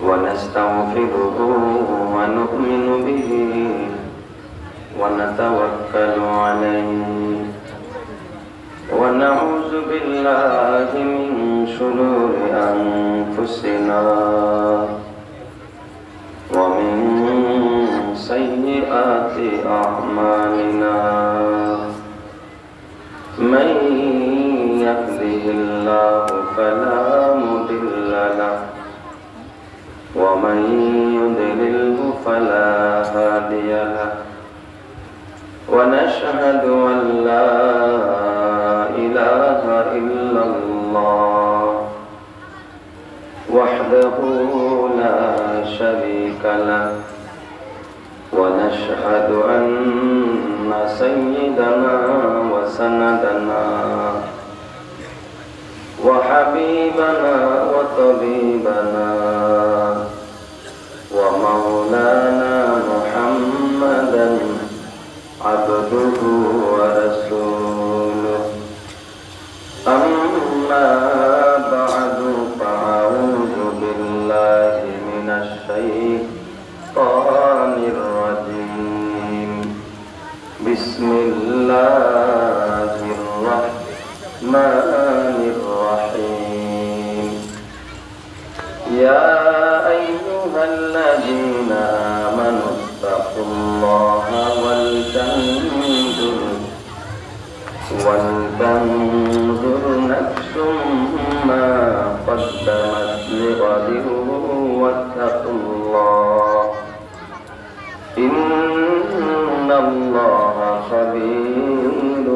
ونستغفره ونؤمن به ونتوكل عليه ونعوذ بالله من شرور أنفسنا ومن سيئات أعمالنا من يهده الله فلا مضل له ومن يضلله فلا هادي له ونشهد أن لا إله إلا الله وحده لا شريك له ونشهد أن سيدنا وسندنا وحبيبنا وطبيبنا ومولانا محمدا عبده ورسوله أما بعد فأعوذ بالله من الشيطان الرجيم بسم الله الرحمن الرحيم يا أيها الذين آمنوا اتقوا الله ولتنظر نفس ما قدمت لغد واتقوا الله إن الله خبير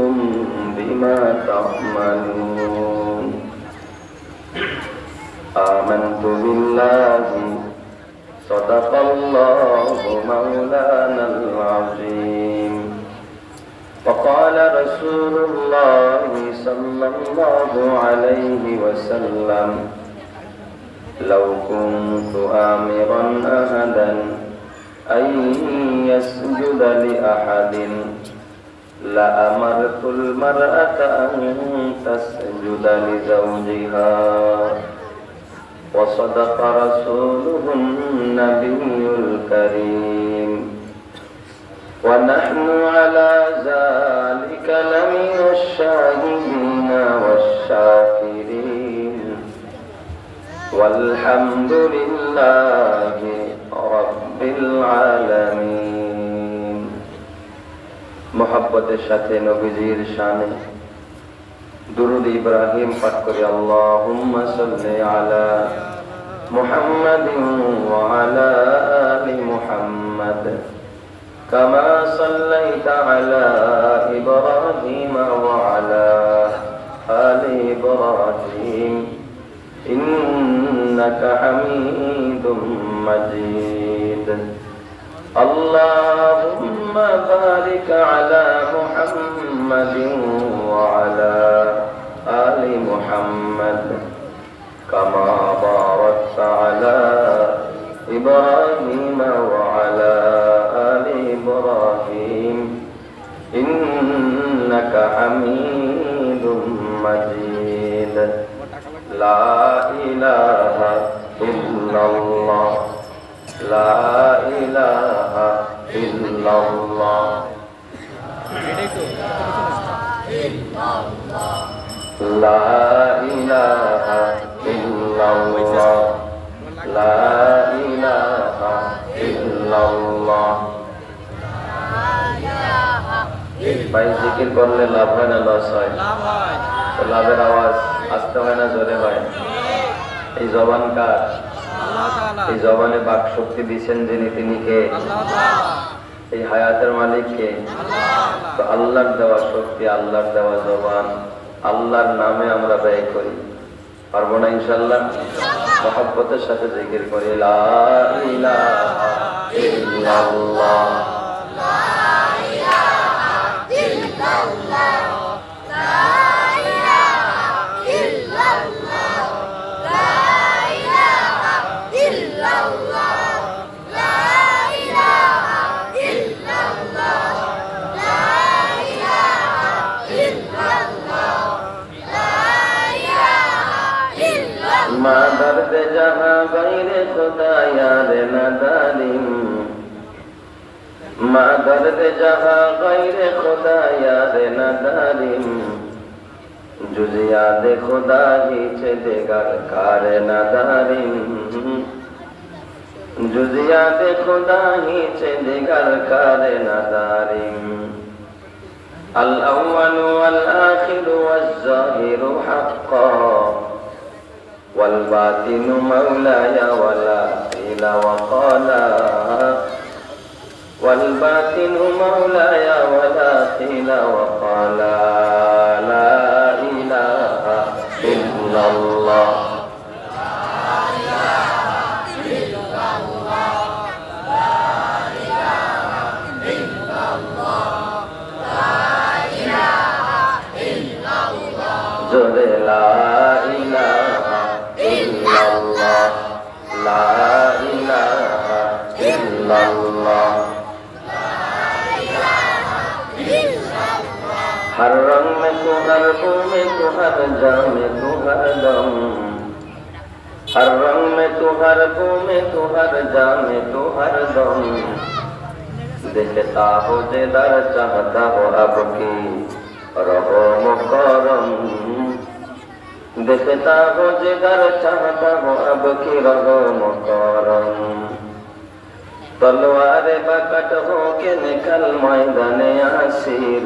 بما تعملون آمنت بالله صدق الله مولانا العظيم وقال رسول الله صلى الله عليه وسلم لو كنت آمرا أحدا أن يسجد لأحد لأمرت المرأة أن تسجد لزوجها وصدق رسوله النبي الكريم ونحن على ذلك لمن الشاهدين والشاكرين والحمد لله رب العالمين محبت সাথে নবীজির শানে দুরূদ ইব্রাহিম পাঠ করি আল্লাহুম্মা সাল্লি আলা মুহাম্মাদিন ওয়া আলা আলি মুহাম্মাদ كما صليت على إبراهيم وعلى آل إبراهيم إنك حميد مجيد اللهم بارك على محمد وعلى آل محمد كما باركت على إبراهيم وعلى آل إبراهيم إنك حميد مجيد لا إله إلا الله لا إله إلا الله لا إله إلا الله لا إله إلا الله ভাই জিকির করলে লাভ হয় না লস হয়? লাভের আওয়াজ আসতে হয় না জোরে হয়? এই জবান কার? এই জবানে বাক শক্তি দিচ্ছেন যিনি, তিনি কে? এই হায়াতের মালিক কে? তো আল্লাহর দেওয়া শক্তি, আল্লাহর দেওয়া জবান, আল্লাহর নামে আমরা ব্যয় করি। পারবো না ইনশাআল্লাহ? মহব্বতের সাথে জিকির করি লা ইলাহা ইল্লাল্লাহ दर्द जहां गैर खुदा यार नदारिम मा दर्द जहां गैर खुदा यार नदारिम जुजियाद खुदा ही चे देगर कार नदारिम जुजियाद खुदा ही चे देगर कार नदारिम अल अव्वल वल आखिर वल ज़ाहिर हक़्क़ा वल बातिन मौलाया वला क़ील वक़ाला वल बातिन मौलाया वला क़ील वक़ाला ला इलाहा इल्लल्लाह जोरे ला इलाहा इल्लल्लाह ला इलाहा इल्लल्लाह हर रंग में तू हर बू में तू हर जा में तू हर दम हर रंग में तू हर बू में तू हर जा में तू हर दम देखता हो जिधर चाहता हो अब की रहो मुकरम देखता हो जिधर चाहता हो अब की रहो मुकरम तलवार बकट हो के निकल मैदाने आसिर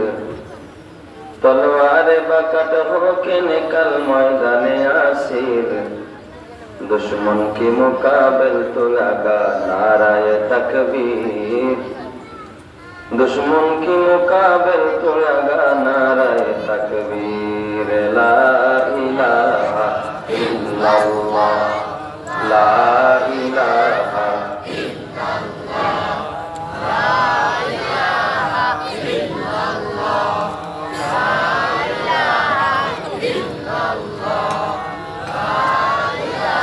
तलवार बकट हो के निकल मैदाने आसिर दुश्मन की मुकाबिल तो लगा नाराए तकबीर दुश्मन की मुकाबिल तो लगा नाराए तकबीर ला इलाहा इल्लल्लाह ला इलाहा इल्लल्लाह ला इलाहा इल्लल्लाह ला इलाहा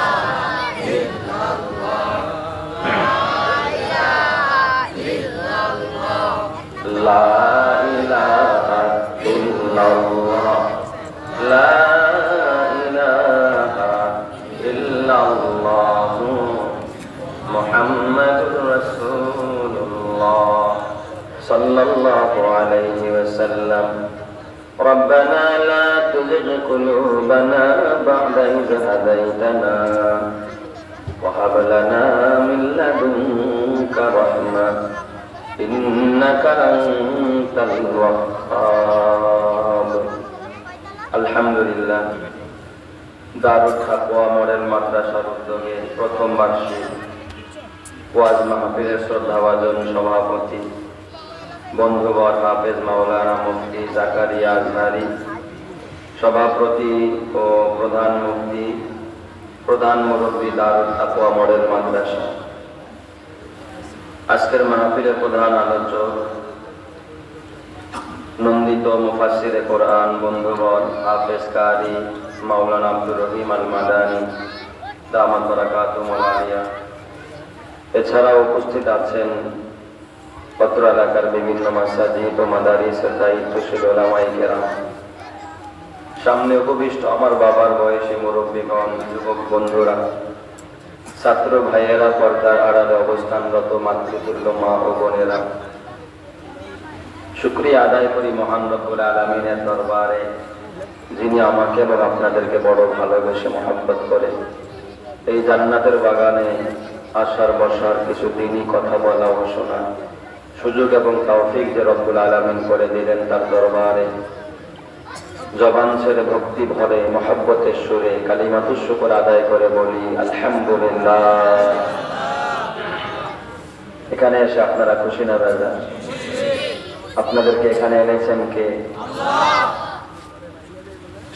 इल्लल्लाह ला इलाहा इल्लल्लाह ला इलाहा इल्लल्लाह ला इलाहा इल्लल्लाह मुहम्मदुर रसूलुल्लाह सल्लल्लाहु अलैहि वसल्लम रब्बना ला तुज़िग़ क़ुलूबना बअद इज़ हदैतना व हब लना मिन लदुनका रहमह इन्नका अंतल वह्हाब আলহামদুলিল্লাহ দারুল তাকওয়া মডেল মাদ্রাসার উদ্যোগে প্রথম বার্ষিক ওয়াজ মাহফিলের শ্রদ্ধাভাজন সভাপতি বন্ধুবর হাফেজ মাওলানা মুফতি জাকারিয়া আজহারি সভাপতি ও প্রধান মুরব্বী দারুল তাকওয়া মডেল মাদ্রাসা আজকের মাহফিলের প্রধান আলোচক নন্দিত মুফাসসিরে কোরআন বন্ধুবর হাফেজ কারি মাওলানা আব্দুর রহিম আল মাদানী দামাত বারাকাতুহু আলিয়া এছাড়াও উপস্থিত আছেন পত্র এলাকার বিভিন্ন মাসাজিদ ও মাদারিসের দায়িত্বশীল উলামায়ে কেরাম সামনে উপবিষ্ট আমার বাবার বয়সী মুরব্বীগণ যুবক বন্ধুরা ছাত্র ভাইয়েরা পর্দার আড়ালে অবস্থানরত মাতৃতুল্য মা ও বোনেরা শুকরিয়া আদায় করি মহান রব্বুল আলামিনের দরবারে যিনি আমাকে এবং আপনাদেরকে বড় ভালোবেসে মহব্বত করে এই জান্নাতের বাগানে আসার বসার কিছু দিনই কথা বলা ও শোনা সুযোগ এবং তৌফিক যে রব্বুল আলামিন করে দিলেন তার দরবারে জবান ছেড়ে ভক্তি ভরে মহব্বতের সুরে কালিমাতুশ শুকর আদায় করে বলি আলহামদুলিল্লাহ। এখানে এসে আপনারা খুশি না রাজা? আপনাদেরকে এখানে এনেছেন কে? আল্লাহ।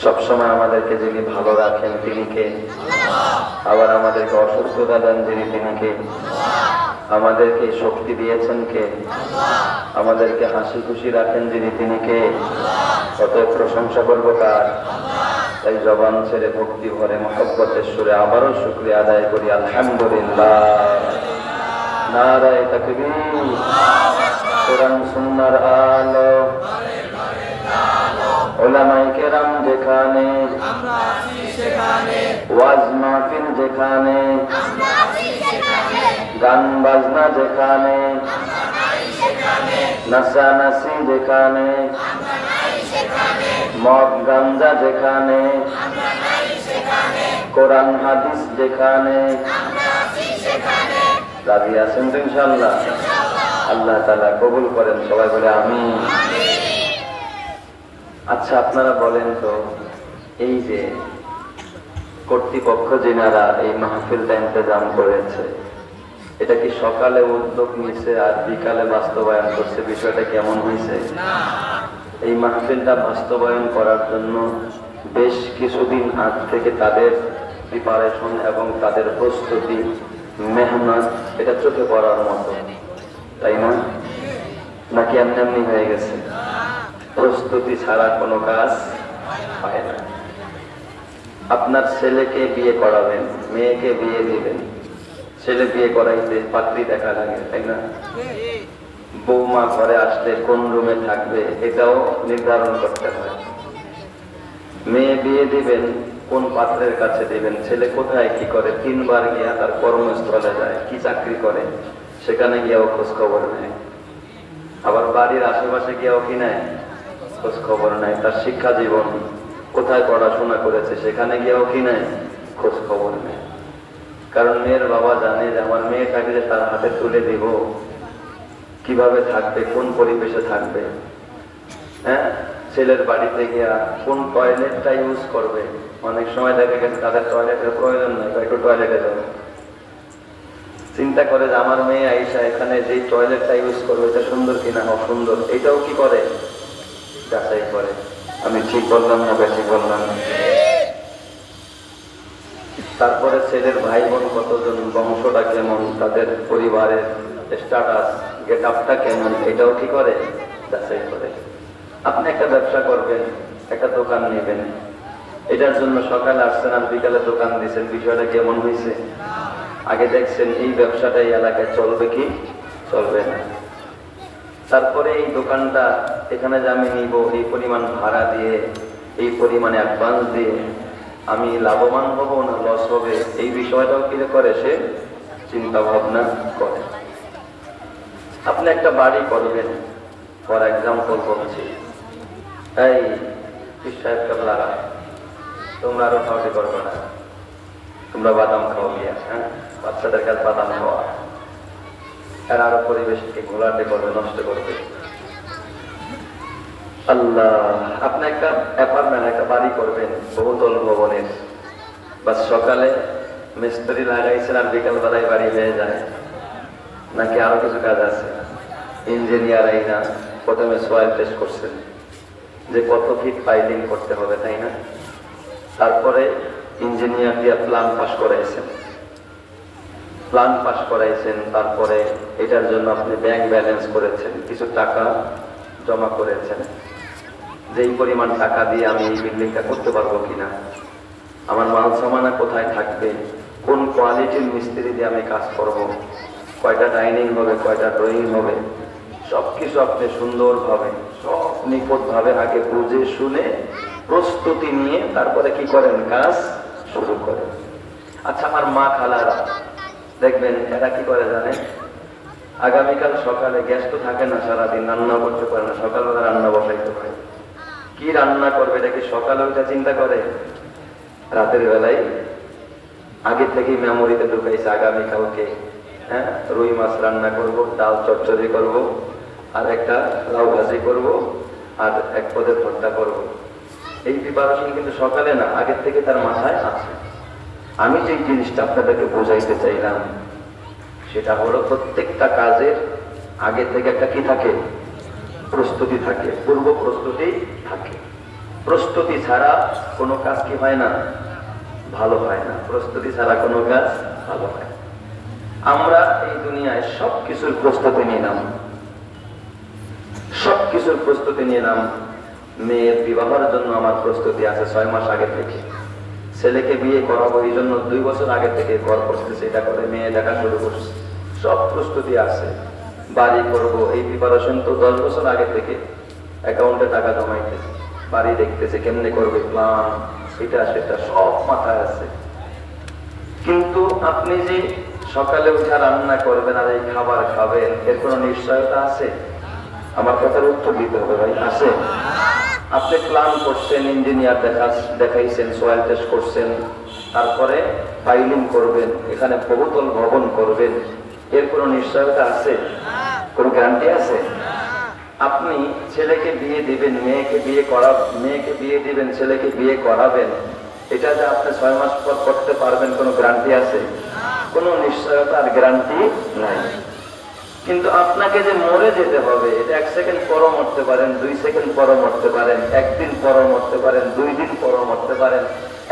সবসময় আমাদেরকে যিনি ভালো রাখেন তিনি কে? আল্লাহ। আবার আমাদেরকে অসুস্থতা দেন যিনি তিনি কে? আল্লাহ। আমাদেরকে শক্তি দিয়েছেন কে? আল্লাহ। আমাদেরকে হাসি খুশি রাখেন যিনি তিনি কে? আল্লাহ। অতএব প্রশংসা করবো কার? আল্লাহ। তাই জবান ছেড়ে ভক্তি ভরে মহব্বতের সুরে আবারও শুকরিয়া আদায় করি আলহামদুলিল্লাহ। নারায়ে তাকবীর, কোরআন সুন্নাহর আলো, উলামায়ে কেরাম যেখানে, আমরা আছি ওয়াজ মাহফিল যেখানে, গান বাজনা যেখানে, নাচানাচি যেখানে, মদ গাঞ্জা যেখানে, কোরআন হাদিস যেখানে, রাজি আছেন তো ইনশাআল্লাহ? আল্লাহ তাআলা কবুল করেন, সবাই বলে আমিন। আচ্ছা, আপনারা বলেন তো, এই যে কর্তৃপক্ষ যিনারা এই মাহফিলটা ইন্তজাম করেছে, এটা কি সকালে উদ্যোগ নিছে আর বিকালে বাস্তবায়ন করছে? বিষয়টা কেমন হয়েছে? এই মাহফিলটা বাস্তবায়ন করার জন্য বেশ কিছুদিন আগ থেকে তাদের প্রিপারেশন এবং তাদের প্রস্তুতি, মেহনত, এটা চোখে পড়ার মতো, তাই না? নাকি এমনি এমনি হয়ে গেছে? প্রস্তুতি ছাড়া কোনো কাজ হয় না। আপনার ছেলেকে বিয়ে করাবেন, মেয়েকে বিয়ে দিবেন, ছেলে বিয়ে করাইতে পাত্রী দেখা লাগে, তাই না? বৌমা ঘরে আসলে কোন রুমে থাকবে এটাও নির্ধারণ করতে হয়। মেয়ে বিয়ে দিবেন, কোন পাত্রের কাছে দিবেন, ছেলে কোথায় কি করে, 3 বার গিয়া তার কর্মস্থলে যায়, কি চাকরি করে সেখানে গিয়াও খোঁজ খবর নেয়, আবার বাড়ির আশেপাশে গিয়াও কি নেয়, খোঁজ খবর নেয়, তার শিক্ষা জীবন কোথায় পড়াশোনা করেছে সেখানে গিয়েও কি নেয়, খোঁজ খবর নেয়। কারণ মেয়ের বাবা জানে যে আমার মেয়েটাকে যে তার হাতে তুলে দিব, কিভাবে থাকবে, কোন পরিবেশে থাকবে, হ্যাঁ, ছেলের বাড়িতে গিয়া কোন টয়লেটটা ইউজ করবে। অনেক সময় দেখা গেছে তাদের টয়লেটের প্রয়োজন নাই, একটু টয়লেটে যাবে, চিন্তা করে যে আমার মেয়ে আইসা এখানে যে টয়লেটটা ইউজ করবে এটা সুন্দর কিনা, অসুন্দর, এটাও কি করে, যাচাই করে। আমি ঠিক বললাম না বেশি বললাম? তারপরে ছেলের ভাই বোন কতজন, বংশটা কেমন, তাদের পরিবারের স্ট্যাটাস, গেট আপটা কেমন, এটাও কি করে, যাচাই করে। আপনি একটা ব্যবসা করবেন, একটা দোকান নেবেন, এটার জন্য সকালে আসছেন আর বিকালে দোকান দিচ্ছেন, বিষয়টা কেমন হয়েছে? আগে দেখছেন এই ব্যবসাটা এই এলাকায় চলবে কি চলবে না। তারপরে এই দোকানটা এখানে যে আমি নিব, এই পরিমাণ ভাড়া দিয়ে, এই পরিমাণে অ্যাডভান্স দিয়ে আমি লাভবান হব না লস হবে, এই বিষয়টাও কি করে, সে চিন্তা ভাবনা করে। আপনি একটা বাড়ি করবেন, ফর এক্সাম্পল বলছি, এই সাহেব কাবলারা, তোমরা আরো খাওয়াটি করবে না, তোমরা বাদাম খাও গিয়া, হ্যাঁ, বাচ্চাদের কাছে বাদাম খাওয়া, আর আরো পরিবেশকে ঘোলাটে করবে, নষ্ট করবে। আল্লাহ, আপনি একটা অ্যাপার্টমেন্ট, একটা বাড়ি করবেন বহুতল ভবনের, বাস সকালে মিস্ত্রি লাগাইছেন আর বিকাল বেলায় বাড়ি হয়ে যায়, নাকি আরো কিছু কাজ আছে? ইঞ্জিনিয়ার আইনা প্রথমে সয়েল টেস্ট করছেন যে কত ফিট পাইলিং করতে হবে, তাই না? তারপরে ইঞ্জিনিয়ার দিয়ে প্ল্যান পাস করাইছেন, তারপরে এটার জন্য আপনি ব্যাংক ব্যালেন্স করেছেন, কিছু টাকা জমা করেছেন, যেই পরিমাণ টাকা দিয়ে আমি এই বিল্ডিংটা করতে পারবো কিনা, আমার মাল সামানা কোথায় থাকবে, কোন কোয়ালিটির মিস্ত্রি দিয়ে আমি কাজ করব, কয়টা ডাইনিং হবে, কয়টা ড্রয়িং হবে, সবকিছু আপনি সুন্দরভাবে, সব নিখুঁতভাবে আগে বুঝে শুনে প্রস্তুতি নিয়ে তারপরে কি করেন, কাজ শুরু করেন। আচ্ছা, আমার মা খালারা দেখবেন এরা কি করে জানেন, আগামীকাল সকালে গ্যাস তো থাকে না, সারাদিন রান্না করতে পারে না, সকালবেলা রান্না বসাইতে পারে, কি রান্না করবে এটা কি সকালে ওইটা চিন্তা করে, রাতের বেলায় আগে থেকেই মেমোরিতে ঢুকাইছে, আগামীকালকে, হ্যাঁ, রুই মাছ রান্না করব, ডাল চচ্চড়ি করব, আর একটা লাউ ভাজি করব, আর এক পদের ভর্তা করব। এই প্রিপারেশন কিন্তু সকালে না, আগের থেকে তার মাথায় আছে। আমি যে জিনিসটা আপনাদেরকে বোঝাইতে চাইলাম সেটা হলো, প্রত্যেকটা কাজের আগে থেকে একটা কি থাকে, প্রস্তুতি থাকে, পূর্ব প্রস্তুতি থাকে। প্রস্তুতি ছাড়া কোনো কাজ কি হয় না, ভালো হয় না। প্রস্তুতি ছাড়া কোনো কাজ ভালো হয় না। আমরা এই দুনিয়ায় সবকিছুর প্রস্তুতি নিলাম, মেয়ের বিবাহের জন্য আমার প্রস্তুতি আছে 6 মাস আগে থেকে, ছেলেকে বিয়ে করাবো এই জন্য 2 বছর আগে থেকে ঘর করতেছে, এটা করে মেয়ে দেখা শুরু করছে, সব প্রস্তুতি আছে। বাড়ি করব, এই প্রিপারেশন তো 10 বছর আগে থেকে অ্যাকাউন্টে টাকা জমাইতেছে, বাড়ি দেখতেছে কেমনে করবে, প্ল্যান এটা সেটা সব মাথায় আছে, কিন্তু আপনি যে সকালে উঠে রান্না করবেন আর এই খাবার খাবেন, এর কোনো নিশ্চয়তা আছে? আমার কথার উত্তর দিতে হবে ভাই, আছে? আপনি প্ল্যান করছেন, ইঞ্জিনিয়ার দেখাইছেন, সয়েল টেস্ট করছেন, তারপরে ফাইলিং করবেন, এখানে বহুতল ভবন করবেন, এর কোনো নিশ্চয়তা আছে? কোনো গ্যারান্টি আছে? আপনি ছেলেকে বিয়ে দিবেন, মেয়েকে বিয়ে দিবেন, ছেলেকে বিয়ে করাবেন, এটা যে আপনি 6 মাস পর করতে পারবেন, কোনো গ্যারান্টি আছে? কোনো নিশ্চয়তা আর গ্যারান্টি নাই। কিন্তু আপনাকে যে মরে যেতে হবে, এটা 1 সেকেন্ড পরও মরতে পারেন, 2 সেকেন্ড পরও মরতে পারেন, 1 দিন পরও মরতে পারেন, 2 দিন পরও মরতে পারেন,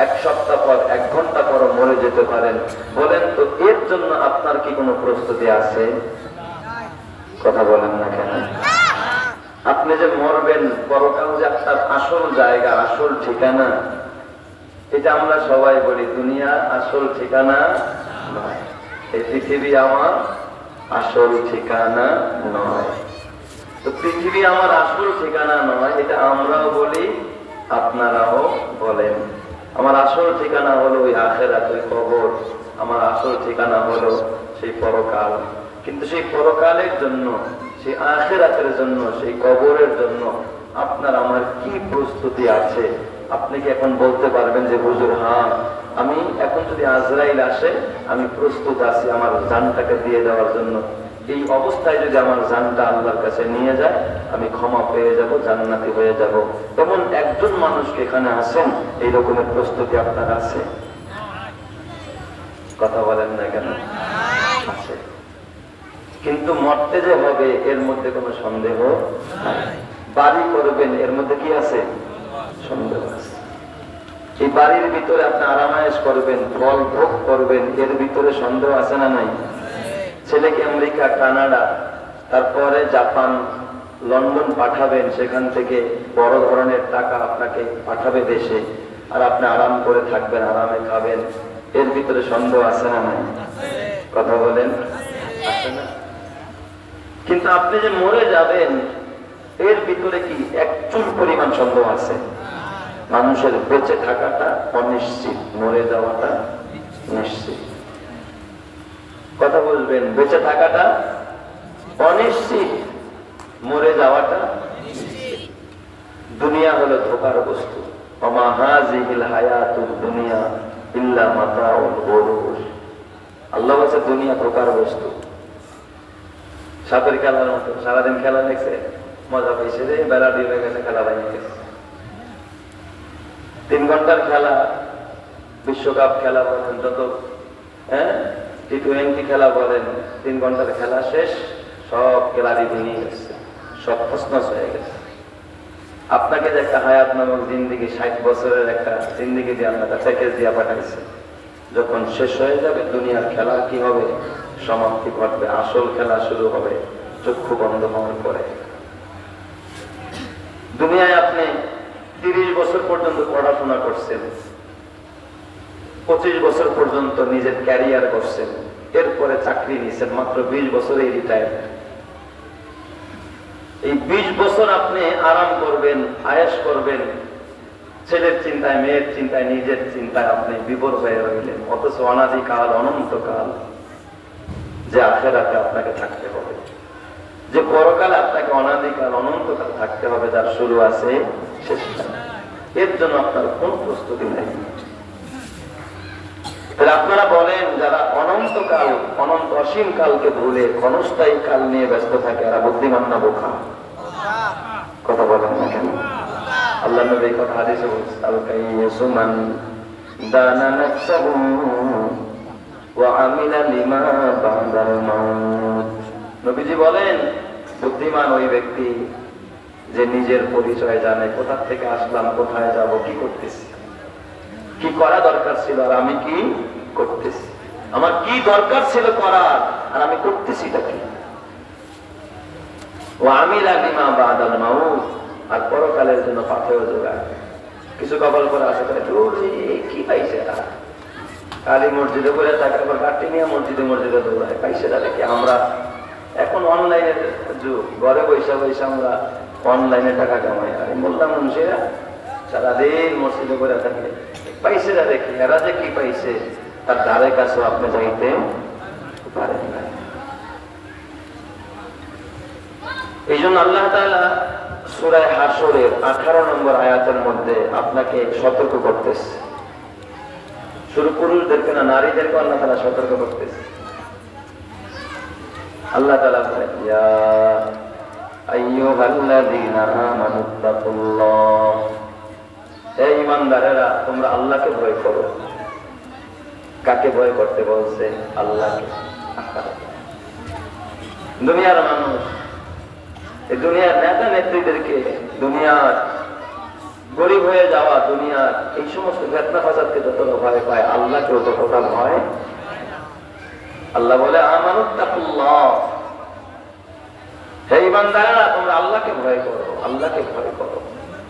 1 সপ্তাহ পর, 1 ঘন্টা পরও মরে যেতে পারেন। বলেন তো, এর জন্য আপনার কি কোনো প্রস্তুতি আছে? কথা বলেন না কেন? আপনি যে মরবেন, পরকাল যে আপনার আসল জায়গা, আসল ঠিকানা, এটা আমরা সবাই বলি দুনিয়া আসল ঠিকানা নয়, এই পৃথিবী আমার আসল ঠিকানা নয়। তো পৃথিবী আমার আসল ঠিকানা নয়, এটা আমরাও বলি, আপনারাও বলেন। আমার আসল ঠিকানা হলো ওই আখিরাত, ওই কবর। আমার আসল ঠিকানা হলো সেই পরকাল। কিন্তু সেই পরকালের জন্য, সেই আখিরাতের জন্য, সেই কবরের জন্য আপনার আমার কি প্রস্তুতি আছে? আপনি কি এখন বলতে পারবেন যে হুজুর, হ্যাঁ আমি এখন যদি আজরাইল আসে আমি প্রস্তুত আছি আমার জানটাকে দিয়ে দেওয়ার জন্য, এই অবস্থায় যদি আমার জানটা আল্লাহর কাছে নিয়ে যায় আমি ক্ষমা পেয়ে যাব, জান্নাতি হয়ে যাব, তেমন একজন মানুষকে এখানে আসেন, এই রকমের প্রস্তুতি আপনার আছে? কথা বলেন না কেন? আছে। কিন্তু মরতে যে হবে এর মধ্যে কোনো সন্দেহ নাই। বাড়ি করবেন এর মধ্যে কি আছে? সন্দেহ আছে। এই বাড়ির ভিতরে আপনি আরামায়েশ করবেন, ফল ভোগ করবেন, এর ভিতরে সন্দেহ আছে না নাই? ছেলেকে আমেরিকা, কানাডা, তারপরে জাপান, লন্ডন পাঠাবেন, সেখান থেকে বড় ধরনের টাকা আপনাকে পাঠাবে দেশে, আর আপনি আরাম করে থাকবেন, আরামে খাবেন, এর ভিতরে সন্দেহ আছে না নাই? কথা বলেন, আছে না? কিন্তু আপনি যে মরে যাবেন এর ভিতরে কি একচুল পরিমাণ সন্দেহ আছে? মানুষের বেঁচে থাকাটা অনিশ্চিত, মরে যাওয়াটা নিশ্চিত। কথা বলবেন, বেঁচে থাকাটা অনিশ্চিত, মরে যাওয়াটা নিশ্চিত। দুনিয়া হলো ধোকার বস্তু। ওমা হাযিহিল হায়াতুদ দুনিয়া ইল্লা মাতাউল গুরুর। আল্লাহ বলেছে দুনিয়া ধোকার বস্তু। সাপের খেলার মতো, সারাদিন খেলা দেখছে, মজা পাইছে, রে বেলা ডুবে গেছে, খেলা ভেঙে গেছে। 3 ঘন্টার খেলা, বিশ্বকাপ খেলা বলেন, যত টি20 খেলা বলেন, 3 ঘন্টার খেলা শেষ, সব খেলারই ভেঙে গেছে, সব তছনছ হয়ে গেছে। আপনাকে যে একটা হায়াত নামক জিন্দিগি, 60 বছরের একটা জিন্দিগি দিয়ে আপনাকে প্যাকেজ দিয়ে পাঠাইছে, যখন শেষ হয়ে যাবে দুনিয়ার খেলা কি হবে? সমাপ্তি ঘটবে, আসল খেলা শুরু হবে চক্ষু বন্ধ হওয়ার পরে। দুনিয়ায় আপনি 30 বছর পর্যন্ত পড়াশোনা করছেন, 25 বছর পর্যন্ত নিজের ক্যারিয়ার করছেন, এরপরে চাকরি নিয়েছেন, মাত্র 20 বছরেই রিটায়ার। এই 20 বছর আপনি আরাম করবেন, আয়েশ করবেন, ছেলের চিন্তায়, মেয়ের চিন্তায়, নিজের চিন্তায় আপনি বিভোর হয়ে রইলেন। অথচ অনাদিকাল, অনন্তকাল যে আখিরাতে আপনাকে থাকতে হবে, যে পরকালে আপনাকে অনাদিকাল, অনন্তকাল থাকতে হবে, যার শুরু আছে শেষ নাই, এর জন্য আপনার কোন প্রস্তুতি নেই। তাহলে আপনারা বলেন, যারা অনন্তকাল, অনন্ত অসীম কালকে ভুলে ক্ষণস্থায়ী কাল নিয়ে ব্যস্ত থাকে, এরা বুদ্ধিমান না বোকা? কথা বলেন না কেন? আল্লাহ নবী কথা হাদিসে বলছেন, আল কাইয়্যিসু মান দানা নাফসাহু ওয়া আমিলা লিমা বা'দাল মাউত। নবীজি বলেন, বুদ্ধিমান ওই ব্যক্তি যে নিজের পরিচয় জানে, কোথা থেকে আসলাম, কোথায় যাব, কি করতেছি, কি করা দরকার ছিল আর আমি কি করতেছি, আমার কি দরকার ছিল করার আর আমি করতেছিটা কি। ওয়া আমিলা লিমা বা'দাল মাউত, আর পরকালের জন্য পাথেয় জোগায়। কিছু কপাল করে আসে, কি পাইছে এরা, কালী মসজিদে করে থাকে, আবার কাটি নিয়ে মসজিদে মসজিদে দৌড়ায়, পাইছে তাহলে কি? আমরা এখন অনলাইনের যুগ, ঘরে বৈশা বৈশা আমরা অনলাইনে টাকা কামাই। আমি বললাম, মানুষেরা সারাদিন মসজিদে করে থাকে, পাইছে না দেখি, এরা যে কি পাইছে তার ধারে কাছে আপনি যাইতে পারেন না। এই জন্য আল্লাহ তাআলা সূরা হাশরের 18 নম্বর আয়াতের মধ্যে আপনাকে সতর্ক করতেছে। শুধু পুরুষদেরকে না, নারীদেরকে আল্লাহ তাআলা সতর্ক করতেছে। আল্লাহ তাআলা বলেন, ইয়া আইয়ুহাল্লাযীনা আমানুত্তাকুল্লাহ, হে ঈমানদারেরা তোমরা আল্লাহকে ভয় করো। কাকে ভয় করতে বলছে? আল্লাহকে। দুনিয়ার মানুষ, এই দুনিয়ার নেতা নেত্রীদেরকে, দুনিয়ার গরিব হয়ে যাওয়া, দুনিয়ার এই সমস্ত ফিতনা ফাসাদকে যতটা ভয় পায়, আল্লাহকেও ততটা ভয়। আল্লাহ বলে আমানুত্তাকুল্লাহ, হে ঈমানদারেরা তোমরা আল্লাহকে ভয় করো, আল্লাহকে ভয় করো।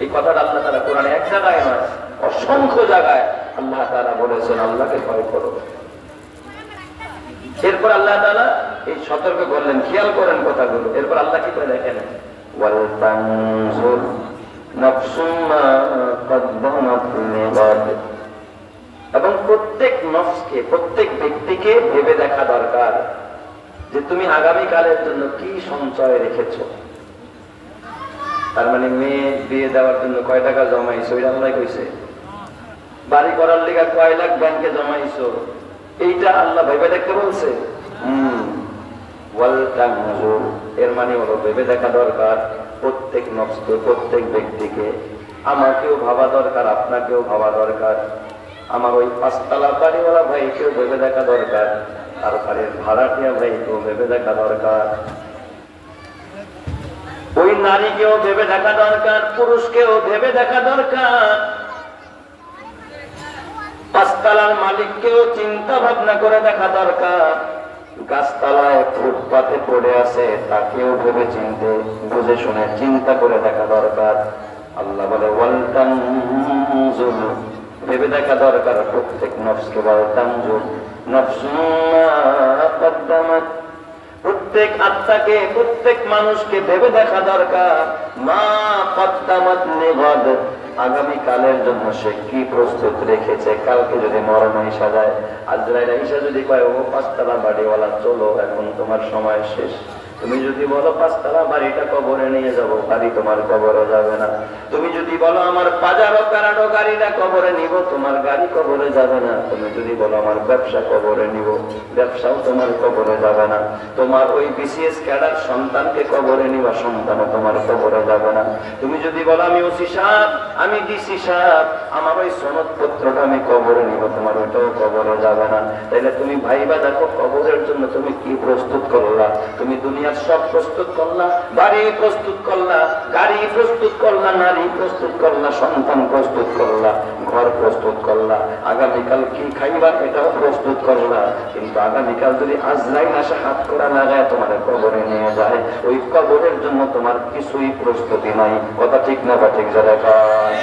এই কথাটা আল্লাহ তাআলা কোরআনে এক জায়গায় নয়, অসংখ্য জায়গায় আল্লাহ তাআলা বলেছেন আল্লাহকে ভয় করো। এরপর আল্লাহ তাআলা এই সতর্ক করলেন, খেয়াল করেন কথাগুলো। এরপর আল্লাহ কি করে দেখেন, ওয়াল তানজুর নাফসুম মা কদ্দামাত লিগাদ, এবং প্রত্যেক নফসকে, প্রত্যেক ব্যক্তিকে ভেবে দেখা দরকার যে তুমি আগামী কালের জন্য কি সঞ্চয় রেখেছো। তার মানে মেয়ে বিয়ে দেওয়ার জন্য কয় টাকা জমাইছো এটা আল্লাহ কইছে, বাড়ি করার লিগা কয় লাখ ব্যাংকে জমাইছো এইটা আল্লাহ ভেবে দেখতে বলছে। ওয়াল তানজুর এর মানে হলো ভেবে দেখা দরকার প্রত্যেক নফসকে, প্রত্যেক ব্যক্তিকে। আমাকেও ভাবা দরকার, আপনাকেও ভাবা দরকার, আমার ওই 5 তলা বাড়িওয়ালা ভাইকেও ভেবে দেখা দরকার, আর বাড়ির ভাড়াটিয়া ভাইকেও ভেবে দেখা দরকার, ওই নারীকেও ভেবে দেখা দরকার, পুরুষকেও ভেবে দেখা দরকার, 5 তলার মালিককেও চিন্তা ভাবনা করে দেখা দরকার, গাছতলায় ফুটপাতে পড়ে আছে তাকেও ভেবে চিনতে, বুঝে শুনে চিন্তা করে দেখা দরকার। আল্লাহ বলে ওয়াল তানজুর, ভেবে দেখা দরকার প্রত্যেক নফসকে। ওয়াল তানজুর নাফসুম মা কদ্দামাত, প্রত্যেক আত্মাকে, প্রত্যেক মানুষকে ভেবে দেখা দরকার মা কদ্দামাত লিগাদ, আগামী কালের জন্য সে কি প্রস্তুত রেখেছে। কালকে যদি মরণ এসে যায়, আজরাইল এসে যদি কয় ও 5 তলা বাড়িওয়ালা চলো এখন তোমার সময় শেষ, তুমি যদি বলো 5 তলা বাড়িটা কবরে নিয়ে যাব, বাড়ি তোমার কবরে যাবে না। তুমি যদি বলো আমার পাজারো কারাডো গাড়িটা কবরে নিব, তোমার গাড়ি কবরে যাবে না। তুমি যদি বলো আমার ব্যবসা কবরে নিব, ব্যবসাও তোমার কবরে যাবে না। তোমার ওই বিসিএস ক্যাডার সন্তানকে কবরে নিবা, সন্তানও তোমার কবরে যাবে না। তুমি যদি বলো আমি ওসি সাহেব, আমি ডিসি সাহেব, আমার ওই সনদপত্রটা আমি কবরে নিব, তোমার ওইটাও কবরে যাবে না। তাইলে তুমি ভাইবা দেখো কবরের জন্য তুমি কি প্রস্তুত করলা। তুমি দুনিয়ার সব প্রস্তুত করলা, বাড়ি প্রস্তুত করলা, গাড়ি প্রস্তুত করলা, নারী প্রস্তুত করলা, সন্তান প্রস্তুত করলা, ঘর প্রস্তুত করলা, আগামীকাল কি খাইবা এটাও প্রস্তুত করলা। কিন্তু আগামীকাল যদি আজরাইল আসে হাত করা লাগায় তোমার কবরে নিয়ে যায়, ওই কবরের জন্য তোমার কিছুই প্রস্তুতি নাই। কথা ঠিক না বা ঠিক যারা কয়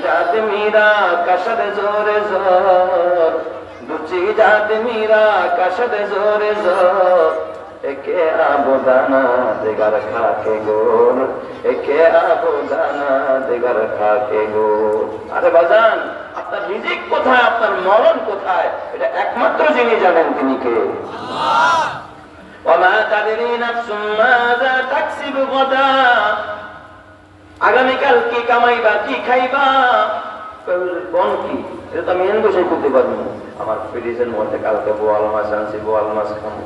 জাত মীরা কাশদ জোরে জোর, দুচি জাত মীরা কাশদ জোরে জোর, একে আবদানা দেগার খাকে গোর, একে আবদানা দেগার খাকে গোর। আরে বাজান, আপনার রিজিক কোথায়, আপনার মরণ কোথায়, এটা একমাত্র যিনি জানেন তিনি কে? আল্লাহ। ওয়া তাদরি নাফসুম মাযা তাকসিবু গাদা, আগামীকাল কি কামাইবা, কি খাইবা, কোন কি এটা তো আমি এনে বসে করতে পারবো না। আমার ফ্রিজের মধ্যে কালকে বোয়াল মাছ আনছি, বোয়াল মাছ খাবো।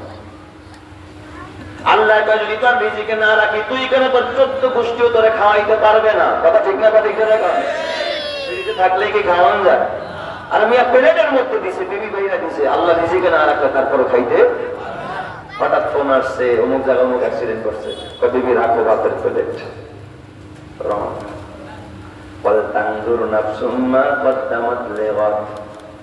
আল্লাহ যদি তোর রিজিকে না রাখি, তুই কেন তোর 14 গোষ্ঠীও তোরে খাওয়াইতে পারবে না। কথা ঠিক না বা ঠিক না? ফ্রিজে থাকলে কি খাওয়ান যায়? আর আমি প্লেটের মধ্যে দিছি, বিবি ভাইরা দিছে, আল্লাহ রিজিকে না রাখলে তারপরে খাইতে। হঠাৎ ফোন আসছে অমুক জায়গায় অমুক অ্যাক্সিডেন্ট করছে, বিবি রাখো ভাতের প্লেট।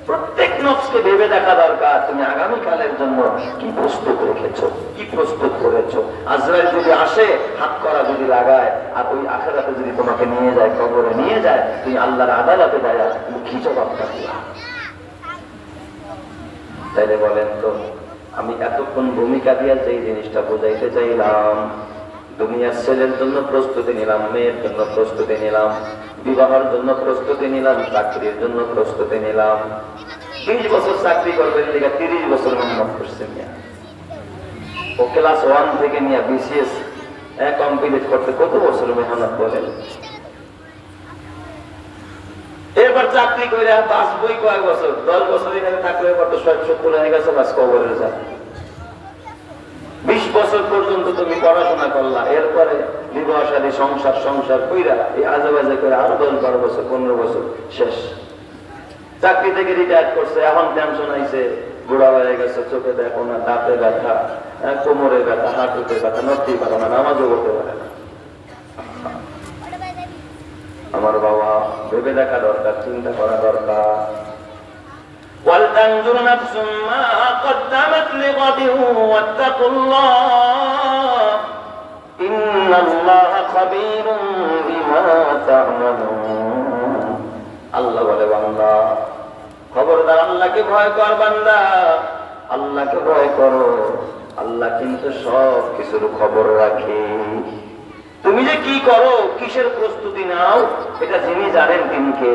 প্রত্যেক নফসকে ভেবে দেখা দরকার তুমি আগামীকালের জন্য কি প্রস্তুত রেখেছো, কি প্রস্তুত করেছো। আজরাইল যদি আসে হাত করা যদি লাগায়, আর ওই আখিরাতে যদি তোমাকে নিয়ে যায়, কবরে নিয়ে যায়, তুমি আল্লাহর আদালতে যায় কি জবাবটা দিবা? তাইলে বলেন তো, আমি এতক্ষণ ভূমিকা দিয়ে যে জিনিসটা বোঝাইতে চাইলাম, দুনিয়ার ছেলের জন্য প্রস্তুতি নিলাম, মেয়ের জন্য প্রস্তুতি নিলাম, বিবাহের জন্য প্রস্তুতি নিলাম, চাকরির জন্য প্রস্তুতি নিলাম। 20 বছর চাকরি করবেন, 30 বছর মেহনত করছেন। ও ক্লাস 1 থেকে নিয়ে BCS কমপ্লিট করতে কত বছর মেহনত করেন। এরপর চাকরি করে বাঁচবই কয়েক বছর, 10 বছর এখানে থাকলে এবার তো 60-70 হয়ে গেছে, বাস কবরের যায়। 20 বছর পর্যন্ত তুমি পড়াশোনা করলা, এরপরে বিবাহ শাদী সংসার কইরা এই আজেবাজে করে আরো 10-12 বছর 15 বছর শেষ। চাকরি থেকে রিটায়ার করছে, এখন টেনশন আইছে, বুড়া হয়ে গেছে, চোখে দেখো না, দাঁতে ব্যথা, কোমরে ব্যথা, হাঁটুতে ব্যথা, নড়তেই পারো না, নামাজও করতে পারে না। আমার বাবা, ভেবে দেখা দরকার, চিন্তা করা দরকার। وَلْتَنْظُرْ نَفْسٌ مَا قَدَّمَتْ لِغَدٍ وَاتَّقُوا اللَّهَ إِنَّ اللَّهَ خَبِيرٌ بِمَا تَعْمَلُونَ। আল্লাহ বলে, বান্দা খবরদার, আল্লাহকে ভয় কর বান্দা, আল্লাহকে ভয় করো। আল্লাহ কিন্তু সব কিছুর খবর রাখে। তুমি যে কি করো, কিসের প্রস্তুতি নাও, এটা যিনি জানেন তিনি কে?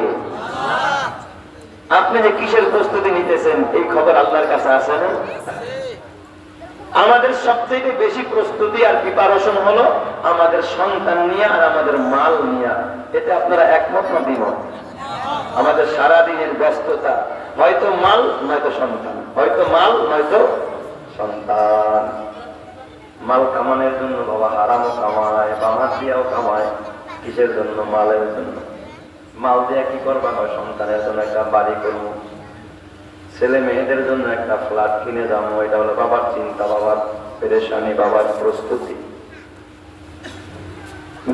আপনি যে কিসের প্রস্তুতি নিতেছেন, এই খবর আল্লাহর কাছে আছে না? আমাদের সবচেয়ে বেশি প্রস্তুতি আর প্রিপারেশন হলো আমাদের সন্তান নিয়ে আর আমাদের মাল নিয়ে। এতে আপনারা একমত না দ্বিমত? আমাদের সারাদিনের ব্যস্ততা, হয়তো মাল নয়তো সন্তান, হয়তো মাল নয়তো সন্তান। মাল কামানোর জন্য বাবা হারামও কামায়, বামার দিয়াও কামায়। কিসের জন্য? মালের জন্য। মাল দিয়া কি করবা? সন্তানের জন্য একটা বাড়ি করবো, ছেলে মেয়েদের জন্য একটা ফ্ল্যাট কিনে যাবো। এটা হলো বাবার চিন্তা, বাবার পেরেশানি, বাবার প্রস্তুতি।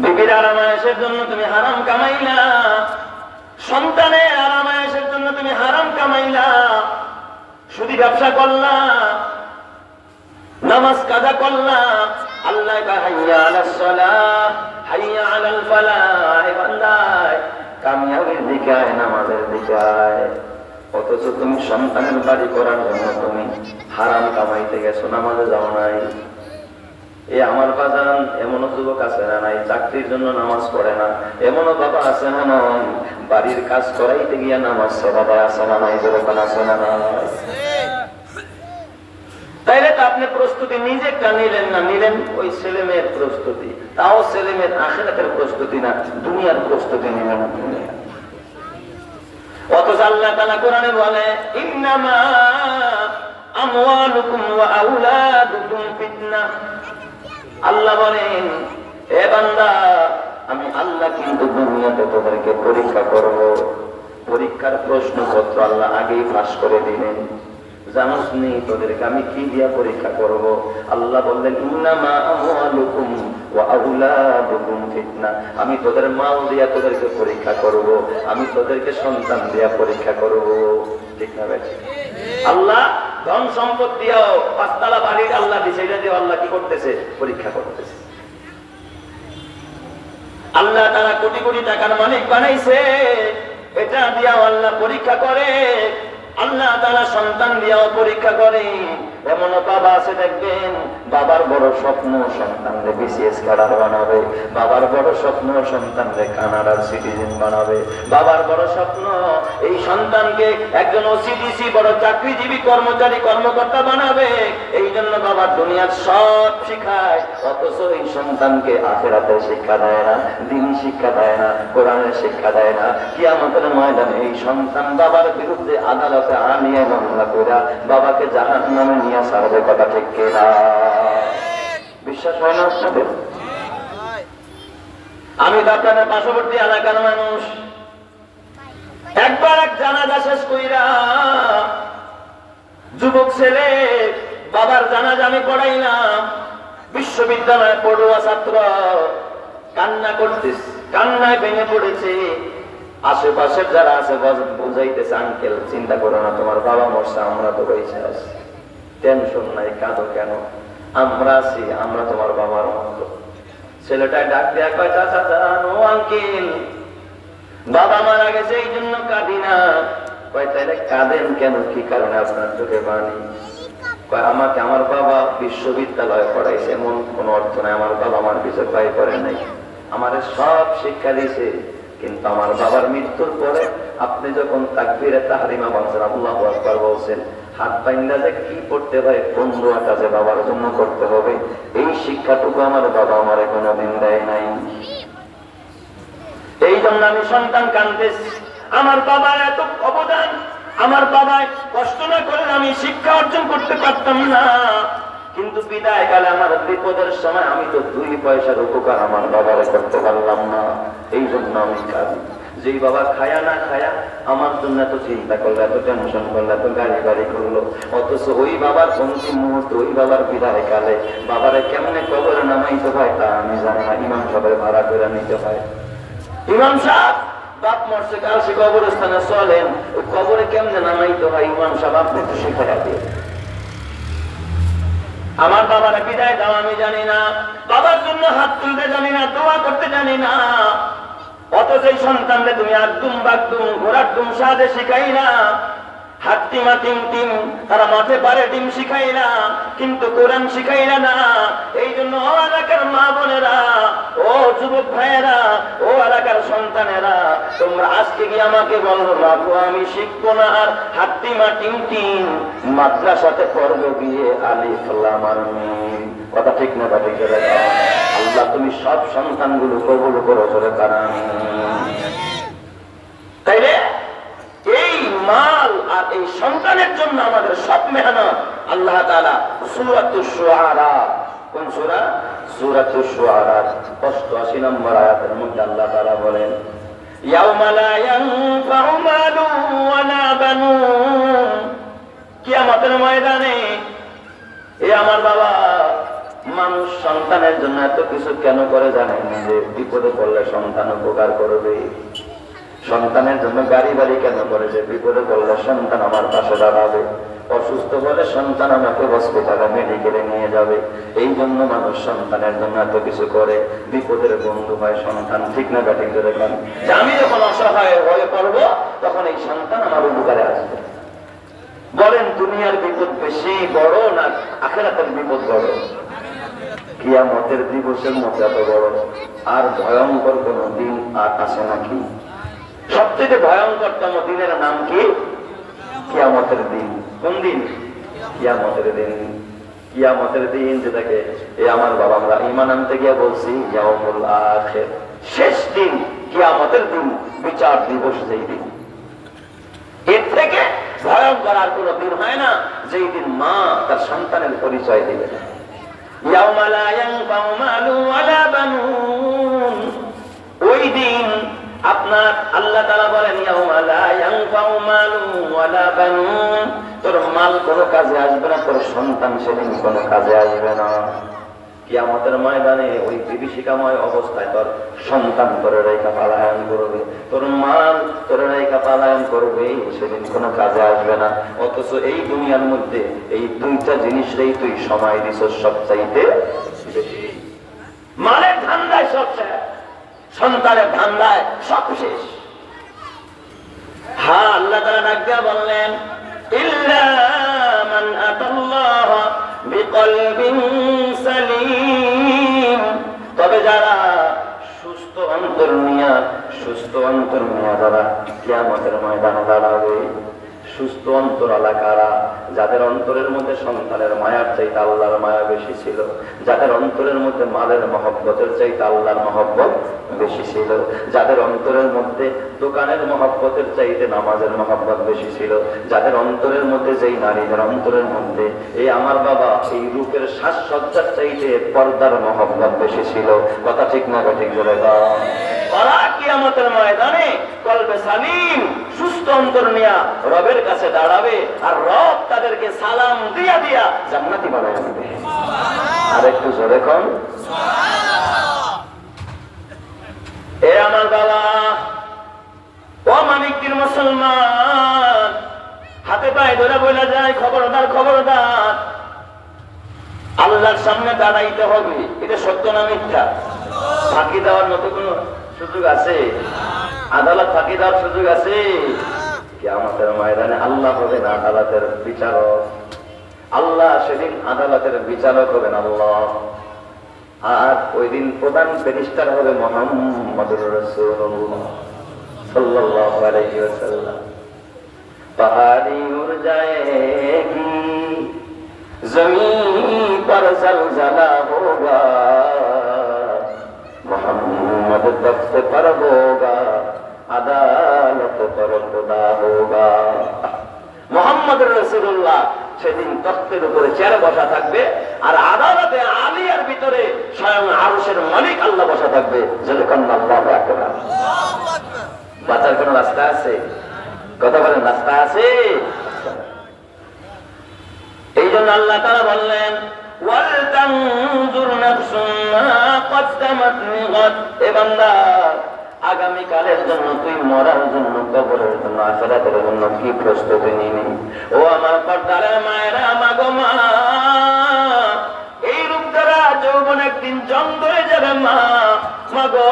বিবির আরামায়েশের জন্য তুমি হারাম কামাইলা, সন্তানের আরামায়েশের জন্য তুমি হারাম কামাইলা, শুধু ব্যবসা করলা, নামাজ কাজা করলা। আল্লাহ হাইয়া আলাস সালাহ, হাইয়া আলাল ফালাহ, বান্দায় কামিয়াবির দিকে আয়, নামাজের দিকে আয়। অথচ তুমি সন্তানের বাড়ি করার জন্য তুমি হারাম কামাইতে গেছো, নামাজে যাও নাই। এই আমার বাজান এমনও যুবক আছে না নাই, চাকরির জন্য নামাজ পড়ে না, এমনও বাবা আছে না নাই, বাড়ির কাজ করাইতে গিয়া নামাজ ছেড়ে দেয়, আছে না নাই? যেরকম আছে না নাই? তাইলে তো আপনি প্রস্তুতি নিজেরটা নিলেন না, নিলেন ওই ছেলে মেয়ের প্রস্তুতি। তাও ছেলে মেয়ের আখিরাতের প্রস্তুতি না, দুনিয়ার প্রস্তুতি নিলেন আপনি। অথচ আল্লাহ তাআলা কোরআনে বলে, ইন্নামা আমওয়ালুকুম ওয়া আওলাদুকুম ফিতনাহ। আল্লাহ বলেন, হে বান্দা, আমি আল্লাহ কিন্তু দুনিয়াতে তোদেরকে পরীক্ষা করব। পরীক্ষার প্রশ্নপত্র আল্লাহ আগেই ফাঁস করে দিলেন। জানোস নি তোদেরকে আমি কি দিয়া পরীক্ষা করব? আল্লাহ বললেন, ইন্নামা আমওয়ালুকুম ওয়া আওলাদুকুম ফিতনা। আমি তোদের মাল দিয়া তোদেরকে পরীক্ষা করব, আমি তোদেরকে সন্তান দিয়া পরীক্ষা করব। ঠিক না ভাই? আল্লাহ ধন সম্পদ দিয়াও, 5 তলা বাড়ির আল্লাহ দিছে, এটা দিয়ে আল্লাহ কি করতেছে? পরীক্ষা করতেছে। আল্লাহ তাআলা কোটি কোটি টাকার মালিক বানাইছে, এটা দিয়াও আল্লাহ পরীক্ষা করে। আল্লাহ তাআলা সন্তান দিয়াও পরীক্ষা করে। এমন বাবা আছে দেখবেন, বাবার বড় স্বপ্ন সন্তানকে BCS ক্যাডার বানাবে, বাবার বড় স্বপ্ন সন্তানকে কানাডার সিটিজেন বানাবে, বাবার বড় স্বপ্ন এই সন্তানকে একজন OCDC বড় চাকরিজীবী কর্মচারী কর্মকর্তা বানাবে। এই জন্য বাবা দুনিয়ার সব শিখায়, অথচ এই সন্তানকে আখিরাতের শিক্ষা দেয় না, দ্বীনি শিক্ষা দেয় না, কোরআনের শিক্ষা দেয় না। কিয়ামতের ময়দানে এই সন্তান বাবার বিরুদ্ধে আদালতে আনিয়ে মামলা করে বাবাকে জাহান্নামে নিয়ে ছাড়বে। কথা ঠিক কিনা? বিশ্বাস হয় না আপনাদের? আমি তো আপনাদের পার্শ্ববর্তী এলাকার মানুষ। একবার এক জানাজা শেষ কইরা যুবক ছেলে, বাবার জানাজা আমি পড়াইলাম, বিশ্ববিদ্যালয়ে পড়ুয়া ছাত্র, কান্না করতেছে, কান্নায় ভেঙে পড়েছে। আশেপাশের যারা আছে বুঝাইতেছে, আঙ্কেল চিন্তা করো না, তোমার বাবা মরছে, আমরা তো বেঁচে আছি, টেনশন নাই, কাঁদো কেন, আমরা আছি, আমরা তোমার বাবার মতো। ছেলেটা ডাক দেয়া কয়, চাচা যান, ও আঙ্কেল, বাবা মারা গেছে এই জন্য কাঁদি না। কয় তাইলে কাঁদেন কেন, কি কারণে আপনার চোখে পানি? আমাকে আমার বাবা বিশ্ববিদ্যালয়ে পড়াইছে, এমন কোন অর্থ নাই। আমার বাবা আমার কিছু ব্যয় করে নাই, আমার সব শিক্ষা দিয়েছে। কিন্তু আমার বাবার মৃত্যুর পরে আপনি যখন তাকবীরে তাহরিমা বলছেন, আল্লাহু আকবার বলছেন, হাত বাইন্দা যে কি করতে হয়, কোন দোয়াটা যে বাবার জন্য করতে হবে, এই শিক্ষাটুকু আমার বাবা আমার কোনোদিন দেয় নাই। এই জন্য আমি সন্তান কাঁদতেছি। আমার বাবার এত অবদান, আমার বাবায় কষ্ট না করলে আমি শিক্ষা অর্জন করতে পারতাম না। কিন্তু বিদায় কালে আমার বিপদের সময় আমি তো 2 পয়সার উপকার আমার বাবারে করতে পারলাম না। এই জন্য আমি কাঁদি। যেই বাবা খায়া না খায়া আমার জন্য এত চিন্তা করলো, এত টেনশন করলো, এত গাড়ি গাড়ি করলো, অথচ ওই বাবার অন্তিম মুহূর্তে, ওই বাবার বিদায় কালে বাবারে কেমনে কবরে নামাইতে হয় তা আমি জানি না। ইমাম সাহেবের ভাড়া করে নিতে হয়। ইমাম সাহেব বাপ মরছে, কাল সে কবরস্থানে চলেন, ওই কবরে কেমনে নামাইতে হয় ইমাম সাহেব আপনি একটু শিখাইয়া দিয়ে। আমার বাবার বিদায় দাও আমি জানি না, বাবার জন্য হাত তুলতে জানি না, দোয়া করতে জানি না। অথচ এই সন্তানকে তুমি আদুম বাগদুম ঘোড়ার দুম সাজে শিখাই না, হাত্তিমা টিম টিম তারা মাঠে পারে ডিম শিখাই না, কিন্তু কোরআন শিখাই না। এই জন্য ও এলাকার মা বোনেরা, ও যুবক ভাইয়েরা, ও এলাকার সন্তানেরা, তোমরা আজকে গিয়ে আমাকে বলো বাবু আমি শিখবো না, আর হাত্তিমা টিম টিম মাদ্রাসাতে পড়বো গিয়ে আলিফ লাম আর মিম। কথা ঠিক না? ঠিক করে আল্লাহ তুমি সব সন্তানগুলো কবুল করো জোরে কারণ। তাইলে এই মাল আর এই সন্তানের জন্য আমাদের সব মেহনত আল্লাহ তাআলা সূরাতুশ শুআরা, কোন সূরা? সূরাতুশ শুআরা 88 নম্বর আয়াতের মধ্যে আল্লাহ তাআলা বলেন, ইয়াউমা লা ইয়ানফাউ মালুন ওয়ালা বানুন। কিয়ামতের ময়দানে এ আমার বাবা মানুষ সন্তানের জন্য এত কিছু কেন করে জানেন? যে বিপদে পড়লে সন্তান উপকার করবে। সন্তানের জন্য গাড়ি বাড়ি কেন করে? যে বিপদে পড়লে সন্তান আমার পাশে দাঁড়াবে। অসুস্থ হলে সন্তান আমাকে হসপিটালে মেডিকেলে নিয়ে যাবে। এই জন্য মানুষ সন্তানের জন্য এত কিছু করে। বিপদের বন্ধু হয় সন্তান, ঠিক না? ব্যাটিং করে দেন যে আমি যখন অসহায় হয়ে পড়বো তখন এই সন্তান আমার উপকারে আসবে। বলেন দুনিয়ার বিপদ বেশি বড় না আখিরাতের বিপদ বড়? কিয়ামতের দিবসের মতো এত বড় আর ভয়ঙ্কর কোন দিন আর আছে নাকি? সবচেয়ে ভয়ঙ্করতম দিনের নাম কি? কিয়ামতের দিন। কোন দিন? কিয়ামতের দিন। কিয়ামতের দিন যেটাকে এই আমার বাবা আমরা ঈমান আনতে গিয়ে বলছি ইয়াউমুল আখির, শেষ দিন, কিয়ামতের দিন, বিচার দিবস। যেই দিন এর থেকে ভয়ঙ্কর আর কোন দিন হয় না, যেই দিন মা তার সন্তানের পরিচয় দিবে না। ইয়াউমা লা ইয়ানফাউ মালুন ওয়ালা বানুন। ওই দিন আপনার আল্লাহ তাআলা বলেন ইয়াউমা লা ইয়ানফাউ মালুন ওয়ালা বানুন, তোর মাল কোনো কাজে আসবে না, তোর সন্তান সেদিন কোনো কাজে আসবে না। কিয়ামতের ময়দানে ওই বিভীষিকাময় অবস্থায় তোর সন্তান তোর রেখা পালায়ন করবে, তোর মাল তোর রেখা পালায়ন করবে, সেদিন কোনো কাজে আসবে না। অথচ এই দুনিয়ার মধ্যে এই দুইটা জিনিসেই তুই সময় দিছ সবচাইতে বেশি। মালের ধান্দায় সব শেষ, সন্তানের ধান্দায় সব শেষ। হ্যাঁ, আল্লাহ তাআলা ডাক দিয়া বললেন ইল্লা মান আতাল্লাহ বিকলবিন সালিম। তবে যারা সুস্থ অন্তর নিয়া যারা কিয়ামতের ময়দানে দাঁড়াবে, সুস্থ অন্তর কারা? যাদের অন্তরের মধ্যে সন্তানের মায়ার চাইতে আল্লাহর মায়া বেশি ছিল, যাদের অন্তরের মধ্যে মালের মহব্বতের চাইতে আল্লাহর মহব্বত বেশি ছিল, যাদের অন্তরের মধ্যে দোকানের মহব্বতের চাইতে নামাজের মহব্বত বেশি ছিল, যাদের অন্তরের মধ্যে যেই নারীদের অন্তরের মধ্যে এই আমার বাবা এই রূপের সাজসজ্জার চাইতে পর্দার মহব্বত বেশি ছিল। কথা ঠিক না? ঠিক জোরে দাও। ওরা কিয়ামতের ময়দানে কলবে সালিম, সুস্থ অন্তর নিয়া রবের কাছে দাঁড়াবে, আর রব তাদেরকে সালাম দিয়া দিয়া জান্নাতি বানায় দিবে। আর একটু জোরে কোন এ আমার বাবা, ও মানিকদের মুসলমান, হাতে পায়ে ধরে বলে যায় খবরদার খবরদার, আল্লাহর সামনে দাঁড়াইতে হবে। এটা সত্য না মিথ্যা? ফাঁকি দেওয়ার মতো কোন সুযোগ আছে? আদালত ফাঁকি দেওয়ার সুযোগ আছে? কিয়ামতের ময়দানে আল্লাহ হবে না আদালতের বিচারক। আল্লাহ সেদিন আদালতের বিচারক হবেন আল্লাহ। আর ওই দিন প্রধান ফেরেশতা হবে মুহাম্মদুর রাসূলুল্লাহ सल्लल्लाहु अलैहि वसल्लम। पहाड़ी उड़ जाएगी, जमीन पर जलजला होगा, मोहम्मद तख्त पर होगा, अदालत पर खुदा होगा। मोहम्मद रसूलुल्लाह সেদিন তখ্তের উপরে চেয়ারে বসা থাকবে, আর আদালতে আলিয়ার ভিতরে স্বয়ং আরশের মালিক আল্লাহ বসা থাকবে। যেরকম আল্লাহু আকবার। বাঁচার কোন রাস্তা আছে? কথা বলেন, রাস্তা আছে? এই জন্য আল্লাহ তাআলা বললেন ওয়াল তানজুর নাফসুম মা কদ্দামাত লিগাদ। এ বান্দা, আগামী কালের জন্য, তুই মরার জন্য, কবরের জন্য, আখিরাতের জন্য কি প্রস্তুতি নিনি? ও আমার পর্দার মায়েরা, মাগো মা, এই রূপ দ্বারা যৌবন একদিন জং ধরে যাবে মা। মাগো,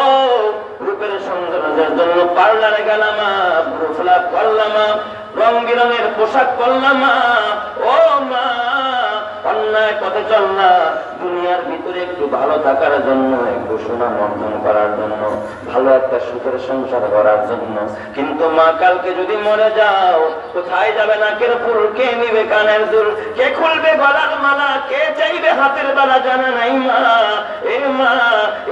রূপের সৌন্দর্যের জন্য পার্লারে গেলাম, ব্রুফলাপ করলাম, রং বেরঙের পোশাক পরলাম, ও মা অন্যায় পথে চল না। দুনিয়ার ভিতরে একটু ভালো থাকার জন্য, একটু সুনাম অর্জন করার জন্য, ভালো একটা সুখের সংসার করার জন্য। কিন্তু মা, কালকে যদি মরে যাও, কোথায় যাবে নাকের ফুল? কে নিবে কানের দুল? কে খুলবে গলার মালা? কে চাইবে হাতের বালা? জানা নাই মা। এই মা,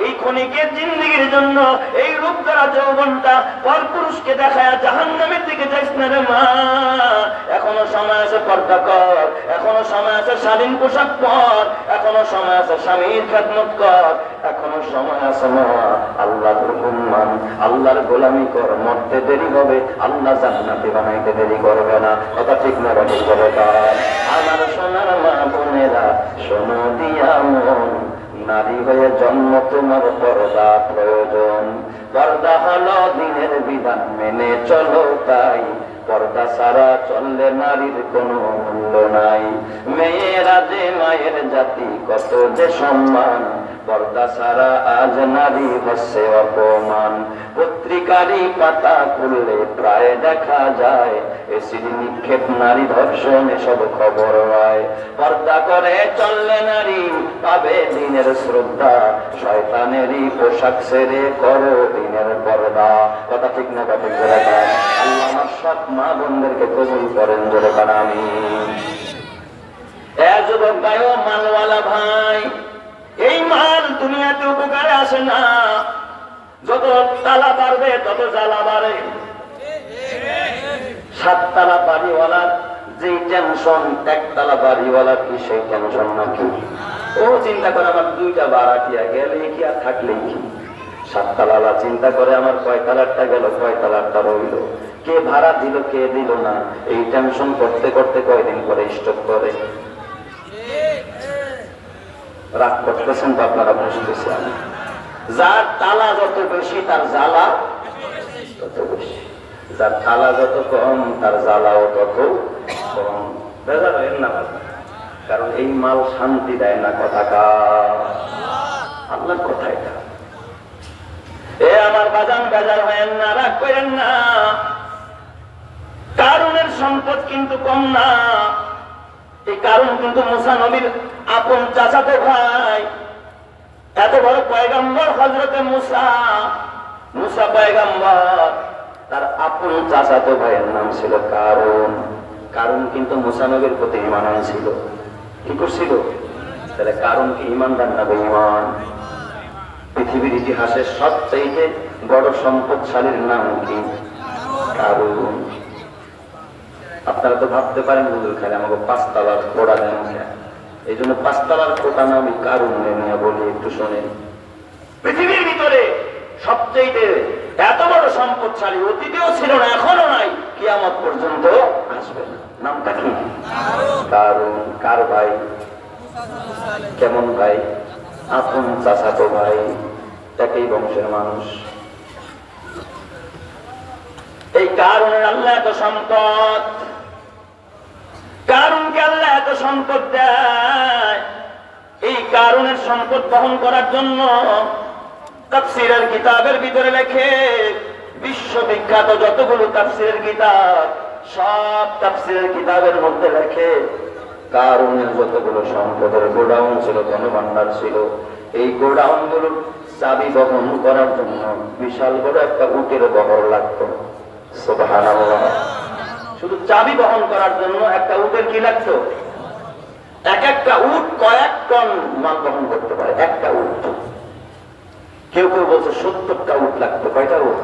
এই ক্ষণিকের জিন্দেগির জন্য এই রূপ দ্বারা যৌবনটা পরপুরুষকে দেখায় জাহান্নামের দিকে যাইস না রে মা। এখনো সময় আছে পর্দা কর, এখনো সময় আছে স্বাধীন পোশাক পর, এখনো সময় আছে স্বামীর খেদমত কর, এখনো সময় আছে মা আল্লাহর হুকুম মান, আল্লাহর গোলামি কর। মরতে দেরি হবে, আল্লাহ জান্নাতে বানাইতে দেরি করবে না। কথা ঠিক না? ঠিক বলে আমার সোনার মা বোনেরা, শোনো দিয়া মন, নারী হয়ে জন্ম তোমার পর্দা প্রয়োজন। পর্দা হলো দিনের বিধান, মেনে চলো তাই। পর্দা ছাড়া চললে নারীর কোনো মূল্য নাই। মেয়েরা যে মায়ের জাতি, কত যে সম্মান, পর্দা ছাড়া আজ নারী হচ্ছে অপমান। পত্রিকারই পাতা খুললে প্রায় দেখা যায় এসিড নিক্ষেপ, নারী ধর্ষণ, এসব খবর হয়। পর্দা করে চললে নারী পাবে দিনের শ্রদ্ধা, শয়তানেরই পোশাক ছেড়ে করো দিনের পর্দা। কথা ঠিক না? কথা ঠিক বলে আল্লাহ আমার সব মা বোনদেরকে কবুল করেন, জোরে কারণ আমি যুবক ভাই ও মালওয়ালা ভাই, এই মাল দুনিয়াতে উপকারে আসে না। যত তালা বাড়বে তত জ্বালা বাড়ে। 7 তালা বাড়িওয়ালার যে টেনশন, 1 তালা বাড়িওয়ালার কি সেই টেনশন নাকি? ও চিন্তা করে আমার 2টা বাড়াটিয়া গেলে কি আর থাকলেই কি? 7 তালা চিন্তা করে আমার কয় তালারটা গেল, কয় তালারটা রইল, কে ভাড়া দিল, কে দিল না। এই টেনশন করতে করতে কয়দিন পরে স্টপ করে। রাগ করতেছেন তো আপনারা? বুঝতেছেন? যার তালা যত বেশি তার জ্বালা তত বেশি, যার তালা যত কম তার জ্বালাও তত কম। বেজার হয় না, কারণ এই মাল শান্তি দেয় না। কথা আল্লাহর কথা এটা। এ আমার বাজান, বেজার হয় না, রাগ করেন না। কারণের সম্পদ কিন্তু কম না। এই কারণ কিন্তু মুসা নবীর আপন চাচাতো ভাই। এত বড় পয়গম্বর হযরতে মুসা, মুসা পয়গম্বর, তার আপন চাচাতো ভাইয়ের নাম ছিল কারণ। কারণ কিন্তু মুসা নবীর প্রতি ঈমান ছিল। কি করছিল? তাহলে কারণ কি ঈমানদার না বেঈমান? পৃথিবীর ইতিহাসের সবচেয়ে বড় সম্পদশালীর নাম কি? কারণ। আপনারা তো ভাবতে পারেন হুজুর খালি আমাকে 5 তালার খোড়া দেন, এই জন্য 5 তালার খোটা না আমি কারণ নিয়ে বলি, একটু শোনেন। পৃথিবীর ভিতরে সবচেয়ে এত বড় সম্পদশালী অতীতেও ছিল না, এখনো নাই, কিয়ামত পর্যন্ত আসবে না। নামটা কি? কারণ। কার ভাই? কেমন ভাই? আপন চাচাতো ভাই, একই বংশের মানুষ। এই কারণের আল্লাহ এত সম্পদ, কারণকে আল্লাহ এত সম্পদ দেয়। এই কারণের সম্পদ বহন করার জন্য তাফসীরের কিতাবের ভিতরে লেখে, বিশ্ববিখ্যাত যতগুলো তাফসীরের কিতাব, সব তাফসীরের কিতাবের মধ্যে লেখে কারুনের যতগুলো সম্পদের গোডাউন ছিল, ধনভাণ্ডার ছিল, এই গোডাউন গুলোর চাবি বহন করার জন্য বিশাল বড় একটা উটের বহর লাগতো। সুবহানাল্লাহ। শুধু চাবি বহন করার জন্য একটা উটের কি লাগতো? এক একটা উট কয়েক টন মাল বহন করতে পারে একটা উট। কেউ কেউ বলছে 70টা উট লাগতো। কয়টা উট?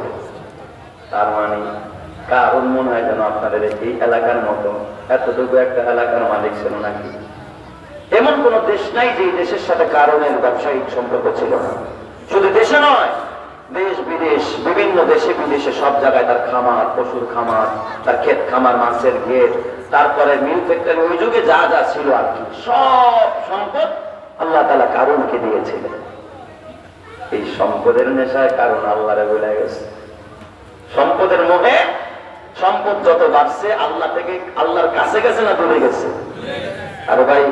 তার মানে কারণ মনে হয় যেন আপনাদের এই এলাকার মতো এতটুকু একটা এলাকার মালিক ছিল নাকি? এমন কোন দেশ নাই যে দেশের সাথে কারণের ব্যবসায়িক সম্পর্ক ছিল না। শুধু দেশে নয়, দেশ বিদেশ, বিভিন্ন দেশে বিদেশে সব জায়গায় তার খামার, পশুর খামার, তার ক্ষেত খামার, মাছের গেট, তারপরে মিল ফ্যাক্টরি, ওই যুগে যা যা ছিল আর কি সব সম্পদ আল্লাহ তাআলা কারণকে দিয়েছিলেন। এই সম্পদের নেশায় কারণ আল্লাহরে ভুলে গেছে। সম্পদের মোহে সম্পদ যত বাড়ছে আল্লাহ থেকে, আল্লাহর কাছে গেছে না দূরে গেছে? আরে ভাই,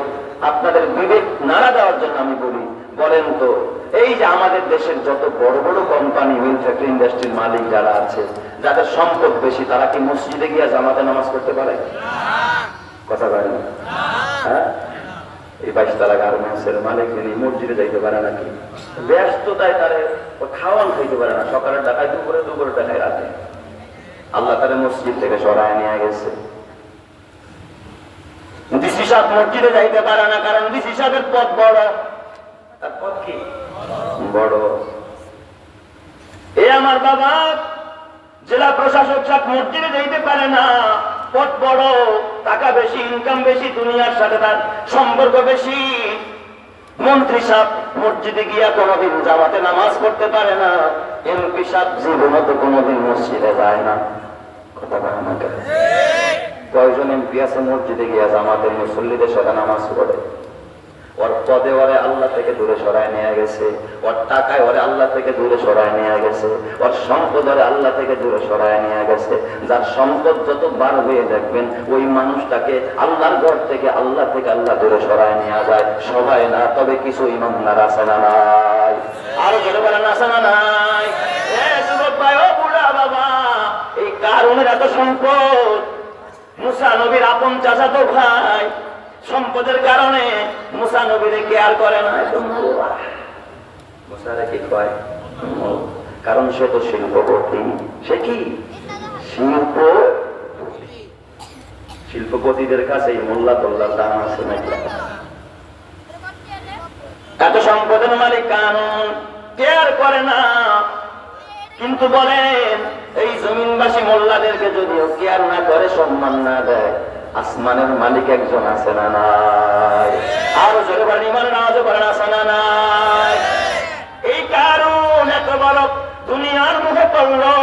আপনাদের বিবেক নাড়া দেওয়ার জন্য আমি বলি, বলেন তো, এই যে আমাদের দেশের যত বড় বড় কোম্পানি, মিল ফ্যাক্টরি, ইন্ডাস্ট্রির মালিক যারা আছে, যাদের সম্পদ বেশি, তারা কি মসজিদে গিয়ে জামাতে নামাজ পড়তে পারে? কথা বলেন। হ্যাঁ, এই 22 তলা গার্মেন্টসের মালিক যিনি মসজিদে যাইতে পারে নাকি? ব্যস্ততায় তারে খাওয়ান খাইতে পারে না, সকালের টাকায় দুপুরে, দুপুরের টাকায় রাতে। আল্লাহ তারে মসজিদ থেকে সরায় নিয়ে গেছে। ডিসি সাহেব মসজিদে যাইতে পারে না, কারণ ডিসি সাহেবের পদ বড়। তার পদ কি? বড়। এ আমার বাবা জেলা প্রশাসক সাহেব মসজিদে যাইতে পারে না, পদ বড়, টাকা বেশি, ইনকাম বেশি, দুনিয়ার সাথে তার সম্পর্ক বেশি। মন্ত্রী সাহেব মসজিদে গিয়া কোনোদিন জামাতে নামাজ পড়তে পারে না। এমপি সাহেব জীবনে তো কোনোদিন মসজিদে যায় না। কথা বলে না কেন? কয়জন এমপি আছে মসজিদে গিয়া জামাতের মুসল্লিদের সাথে নামাজ পড়ে? ওর পদে ওরে আল্লাহ থেকে দূরে সরায় নিয়ে গেছে, ওর টাকায় ওরে আল্লাহ থেকে দূরে সরায় নিয়ে গেছে, ওর সম্পদ ওরে আল্লাহ থেকে দূরে সরায় নিয়ে গেছে। যার সম্পদ যত বার হয়ে দেখবেন, ওই মানুষটাকে আল্লাহর ঘর থেকে, আল্লাহ থেকে আল্লাহ দূরে সরায় নিয়ে যায়। সবাই না, তবে কিছু ইমানদার আছে না নাই? আরো জোরে বলেন, আছে না নাই? যুবক ভাই, ও বুড়া বাবা, এই কারণের এত সম্পদ। মুসা নবীর আপন চাচাতো ভাই সম্পদের কারণে মুসা নবীরে কেয়ার করে না। মুসারে কি কয়? কারণ সে তো শিল্পপতি। সে কি? শিল্পপতিদের কাছে মোল্লা তোল্লার দাম আছে নাকি? এত সম্পদের মালিক কারণ কেয়ার করে না। কিন্তু বলেন, এই জমিনবাসী মোল্লাদেরকে যদিও কেয়ার না করে, সম্মান না দেয়, আসমানের মালিক একজন আছে না নাই? আরো জোরে বলেন, ইমানের আওয়াজে বলেন, আছে না নাই? এই কারণ এত বড় দুনিয়ার মুখে পড়লো,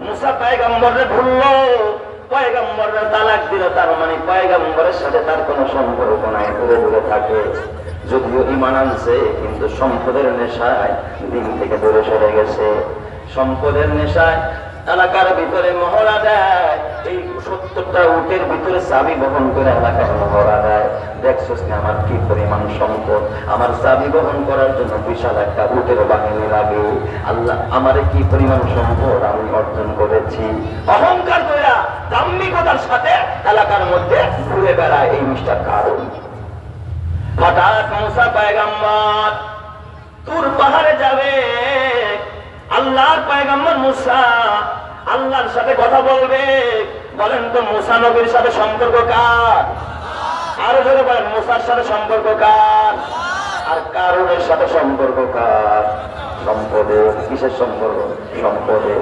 মুসা পয়গম্বরে ভুললো, পয়গম্বরের তালাক দিল। তার মানে পয়গম্বরের সাথে তার কোনো সম্পর্ক নাই, দূরে দূরে থাকে। যদিও ঈমান আনছে, কিন্তু সম্পদের নেশায় দিন থেকে দূরে সরে গেছে। সম্পদের নেশায় এলাকার ভিতরে মহড়া দেয়। এই 70টা উটের ভিতরে চাবি বহন করে এলাকায় মহড়া দেয়। দেখছস না আমার কি পরিমাণ সম্পদ? আমার চাবি বহন করার জন্য বিশাল একটা উটের বাহিনী লাগে। আল্লাহ আমারে কি পরিমাণ সম্পদ আমি অর্জন করেছি। অহংকার কইরা দাম্ভিকতার সাথে এলাকার মধ্যে ঘুরে বেড়ায় এই মিস্টার কারণ। হঠাৎ মুসা পয়গম্বর তুর পাহাড়ে যাবে। আল্লাহর পয়গম্বর মুসা আল্লাহর সাথে কথা বলবে। বলেন তো, মুসা নবীর সাথে সম্পর্ক কার? আরো জোরে বলেন, মুসার সাথে সম্পর্ক কার? আর কারণের সাথে সম্পর্ক কার? সম্পদের। কিসের সম্পর্ক? সম্পদের।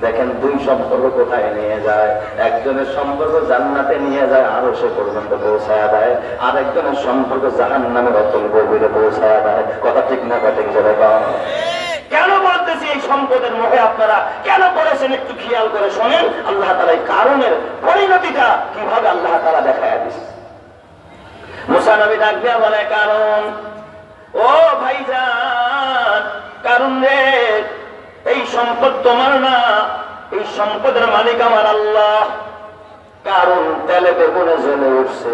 দেখেন, দুই সম্পর্ক কোথায় নিয়ে যায়? একজনের সম্পর্ক জান্নাতে নিয়ে যায়, আরো সে পর্যন্ত পৌঁছায় দেয়। আর একজনের সম্পর্ক জাহান্নামের অতল গভীরে পৌঁছায় দেয়। কথা ঠিক না? ঠিক জোরে কম। কেন বলতেছি এই সম্পদের মোহে আপনারা কেন করেছেন? একটু খেয়াল করে শোনেন। আল্লাহ তাআলা এই কারণের পরিণতিটা কিভাবে আল্লাহ তাআলা দেখায় দিয়েছে। মুসা নবী ডাক দিয়া বলে, কারণ, ও ভাইজান, কারণ রে, এই সম্পদ তোমার না, এই সম্পদের মালিক আমার আল্লাহ। কারণ তেলে বেগুনে জ্বলে উঠছে।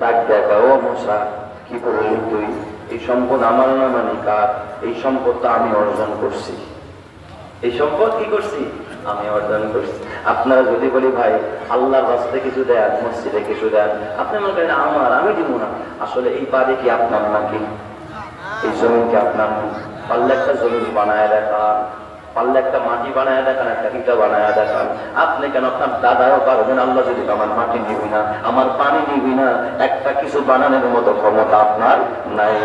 ডাক দেখা, ও মুসা, কি বললি তুই? এই সম্পদ আমার না, মানে কার? এই সম্পদ তো আমি অর্জন করছি। এই সম্পদ কি করছি? আমি অর্জন করছি। আপনারা যদি বলি ভাই আল্লাহর রাস্তায় কিছু দেন, মসজিদে কিছু দেন, আপনি মনে করেন আমি দিব না। আসলে এই বাড়ি কি আপনার নাকি? এই জমিন কি আপনার? পারলে একটা জমিন বানায় দেখান, পারলে একটা মাটি বানায় দেখান, একটা ইটা বানায় দেখান। আপনি কেন আপনার দাদাও পারবেন। আল্লাহ যদি আমার মাটি নিবি না, আমার পানি নিবি না, একটা কিছু বানানোর মতো ক্ষমতা আপনার নাই।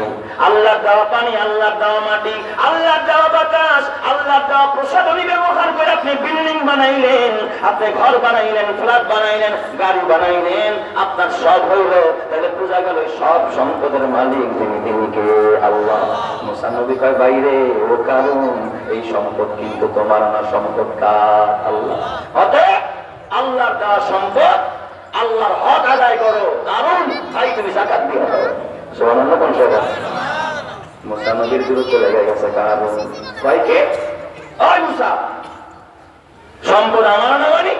আল্লাহ দেওয়া পানি, আল্লাহ দেওয়া মাটি, আল্লাহ দেওয়া বাতাস, আল্লাহ দেওয়া প্রসাধনী ব্যবহার করে আপনি বিল্ডিং বানাইলেন, আপনি ঘর বানাইলেন, ফ্ল্যাট বানাইলেন, গাড়ি বানাইলেন, আপনার সব হইল। তাহলে বোঝা গেল সব সম্পদের মালিক তিনি কে? আল্লাহ। মুসা নবী কয় বাইরে ও কারণ এই সম্পদ কিন্তু তোমার না, সম্পদ কার? আল্লাহ। অতএব আল্লাহর দেওয়া সম্পদ আল্লাহর হক আদায় করো, কারণ তাই তুমি যাকাত দিয়ে দাও। সুবহানাল্লাহ। কোন সবাই মুসা নবীর বিরুদ্ধে লেগে গেছে কারণ ভাইকে, ওই মুসা সম্পদ আমার না মানে?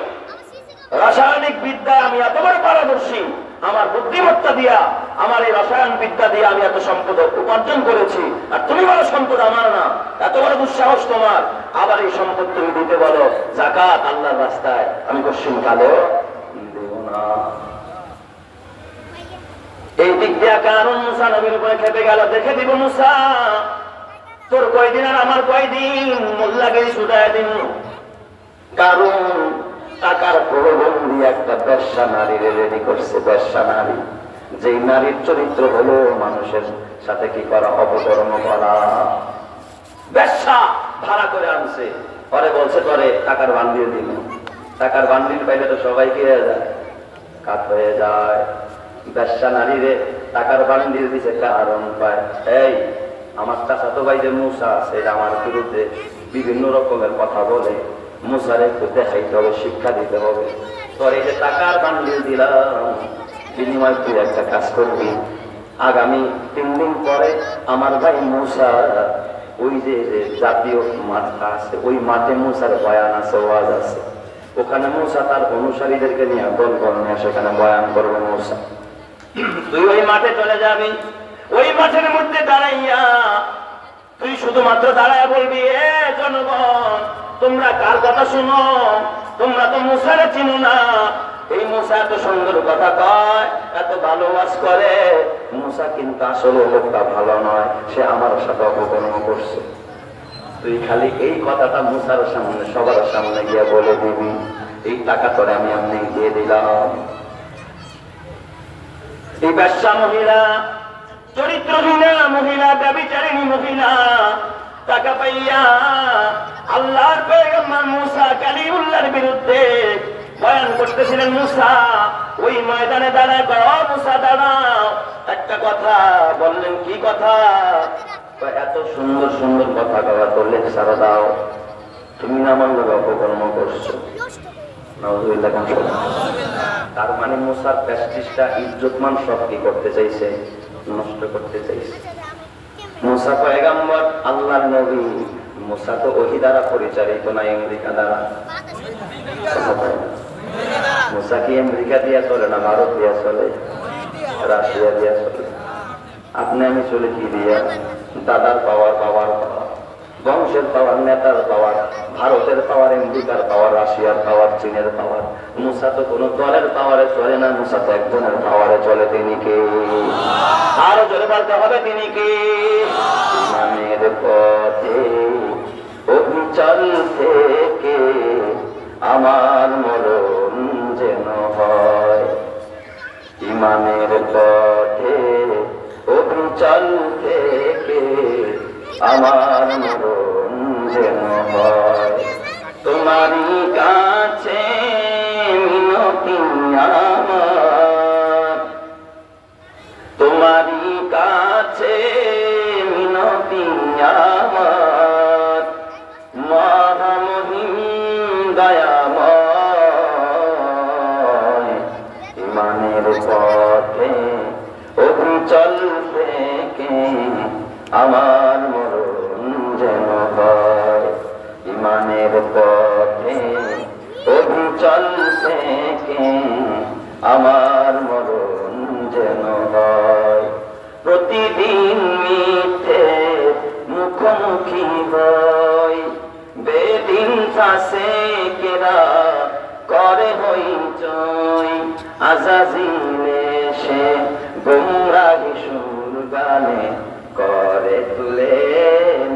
রাসায়নিক বিদ্যায় আমি এত বড় পারদর্শী, আমার বুদ্ধিমত্তা দিয়া, আমার এই রসায়ন বিদ্যা দিয়ে আমি এত সম্পদ উপার্জন করেছি, আর তুমি বলো সম্পদ আমার না? এত বড় দুঃসাহস তোমার! আবার এই সম্পদ তুমি দিতে বলো যাকাত আল্লাহর রাস্তায়, আমি কশিন কালেও দেব না। এই দিক দিয়া কারণ মুসা নবীর উপরে খেপে গেল। দেখে দিব মুসা, তোর কয়দিন আর আমার কয়দিন, মোল্লাকে ছুটায় দিন। কারণ টাকার প্রলোভন দিয়ে একটা বেশ্যা নারী রেডি করছে। বেশ্যা নারী, যেই নারীর চরিত্র হলো মানুষের সাথে কি করা, অপকর্ম করা। বেশ্যা ভাড়া করে আনছে, পরে বলছে পরে টাকার বান্ডিল দিন। টাকার বান্ডিল পাইলে তো সবাই কি হয়ে যায়? কাত হয়ে যায়। বেশ্যা নারীরে টাকার বান্ডিল দিছে কারণ পায়, এই আমার চাচাতো ভাই যে মুসা আছে, আমার বিরুদ্ধে বিভিন্ন রকমের কথা বলে, মুসারে একটু দেখাইতে হবে, শিক্ষা দিতে হবে। তোর এই যে টাকার বান্ডিল দিলাম, বিনিময় তুই একটা কাজ করবি, আগামী 3 দিন পরে আমার ভাই মুসা ওই যে জাতীয় মাঠটা আছে, ওই মাঠে মুসার বয়ান আছে, ওয়াজ আছে, ওখানে মুসা তার অনুসারীদেরকে নিয়ে দল নিয়ে সেখানে বয়ান করবে মুসা। তুই ওই মাঠে চলে যাবি, ওই মাঠের মধ্যে দাঁড়াইয়া তুই শুধুমাত্র দাঁড়ায় বলবি, এ জনগণ তোমরা কার কথা শুনো? তোমরা তো মুসারে চিনো না। এই মুসা এত সুন্দর কথা কয়, এত ভালো ওয়াজ করে, মুসা কিন্তু আসলে লোকটা ভালো নয়, সে আমার সাথে অপকর্ম করছে। তুই খালি এই কথাটা মুসার সামনে, সবার সামনে গিয়ে বলে দিবি, এই টাকা করে আমি আপনি দিয়ে দিলাম। এই বেশ্যা মহিলা, চরিত্রহীনা মহিলা, ব্যভিচারিণী মহিলা টাকা পাইয়া আল্লাহর পয়গম্বর মুসা কালিমুল্লাহর বিরুদ্ধে বয়ান করতেছিলেন। মুসা ওই ময়দানে দাঁড়ায়, মুসা দাঁড়াও, একটা কথা বললেন। কি কথা? এত সুন্দর সুন্দর কথা কওয়া করলে সারা দাও, তুমি না আমার লোক অপকর্ম করছো। নাউযুবিল্লাহ। তার মানে মুসার প্রেস্টিজটা, ইজ্জতমান সব কি করতে চাইছে? নষ্ট করতে চাইছে। মুসা পয়গম্বর, আল্লাহর নবী। মুসা তো ওহী দ্বারা পরিচালিত না, আমেরিকা দ্বারা। মুসা কি আমেরিকা দিয়া চলে না ভারত দিয়া চলে, রাশিয়া দিয়া চলে? আপনি আমি চলে কি দিয়া? দাদার পাওয়ার, বাবার পাওয়ার, বংশের পাওয়ার, নেতার পাওয়ার, ভারতের পাওয়ার, আমেরিকার পাওয়ার, রাশিয়ার পাওয়ার, চীনের পাওয়ার। মুসা তো কোন দলের পাওয়ারে চলে না, মুসা তো একজনের পাওয়ারে চলে। তিনি কে? আরো জোরে বলতে হবে, তিনি কে? ইমানের পথে অবিচল থেকে আমার মরণ যেন হয়। ইমানের পথে অবিচল থেকে আমার মরণ যেন হয়। তোমারই কাছে মিনতি আমার, তোমারই কাছে মিনতি আমার, মহামহিম দয়াময়। ইমানের পথে অবিচল থেকে আমার মরণ যেন হয়। ইমানের পথে অবিচল থেকে আমার মরণ যেন হয়। প্রতিদিন মিথ্যে মুখোমুখি হই, বেদিন ফাঁসে কেরা আজাজিলে সে গোমরাহি সুর গানে করে তুলে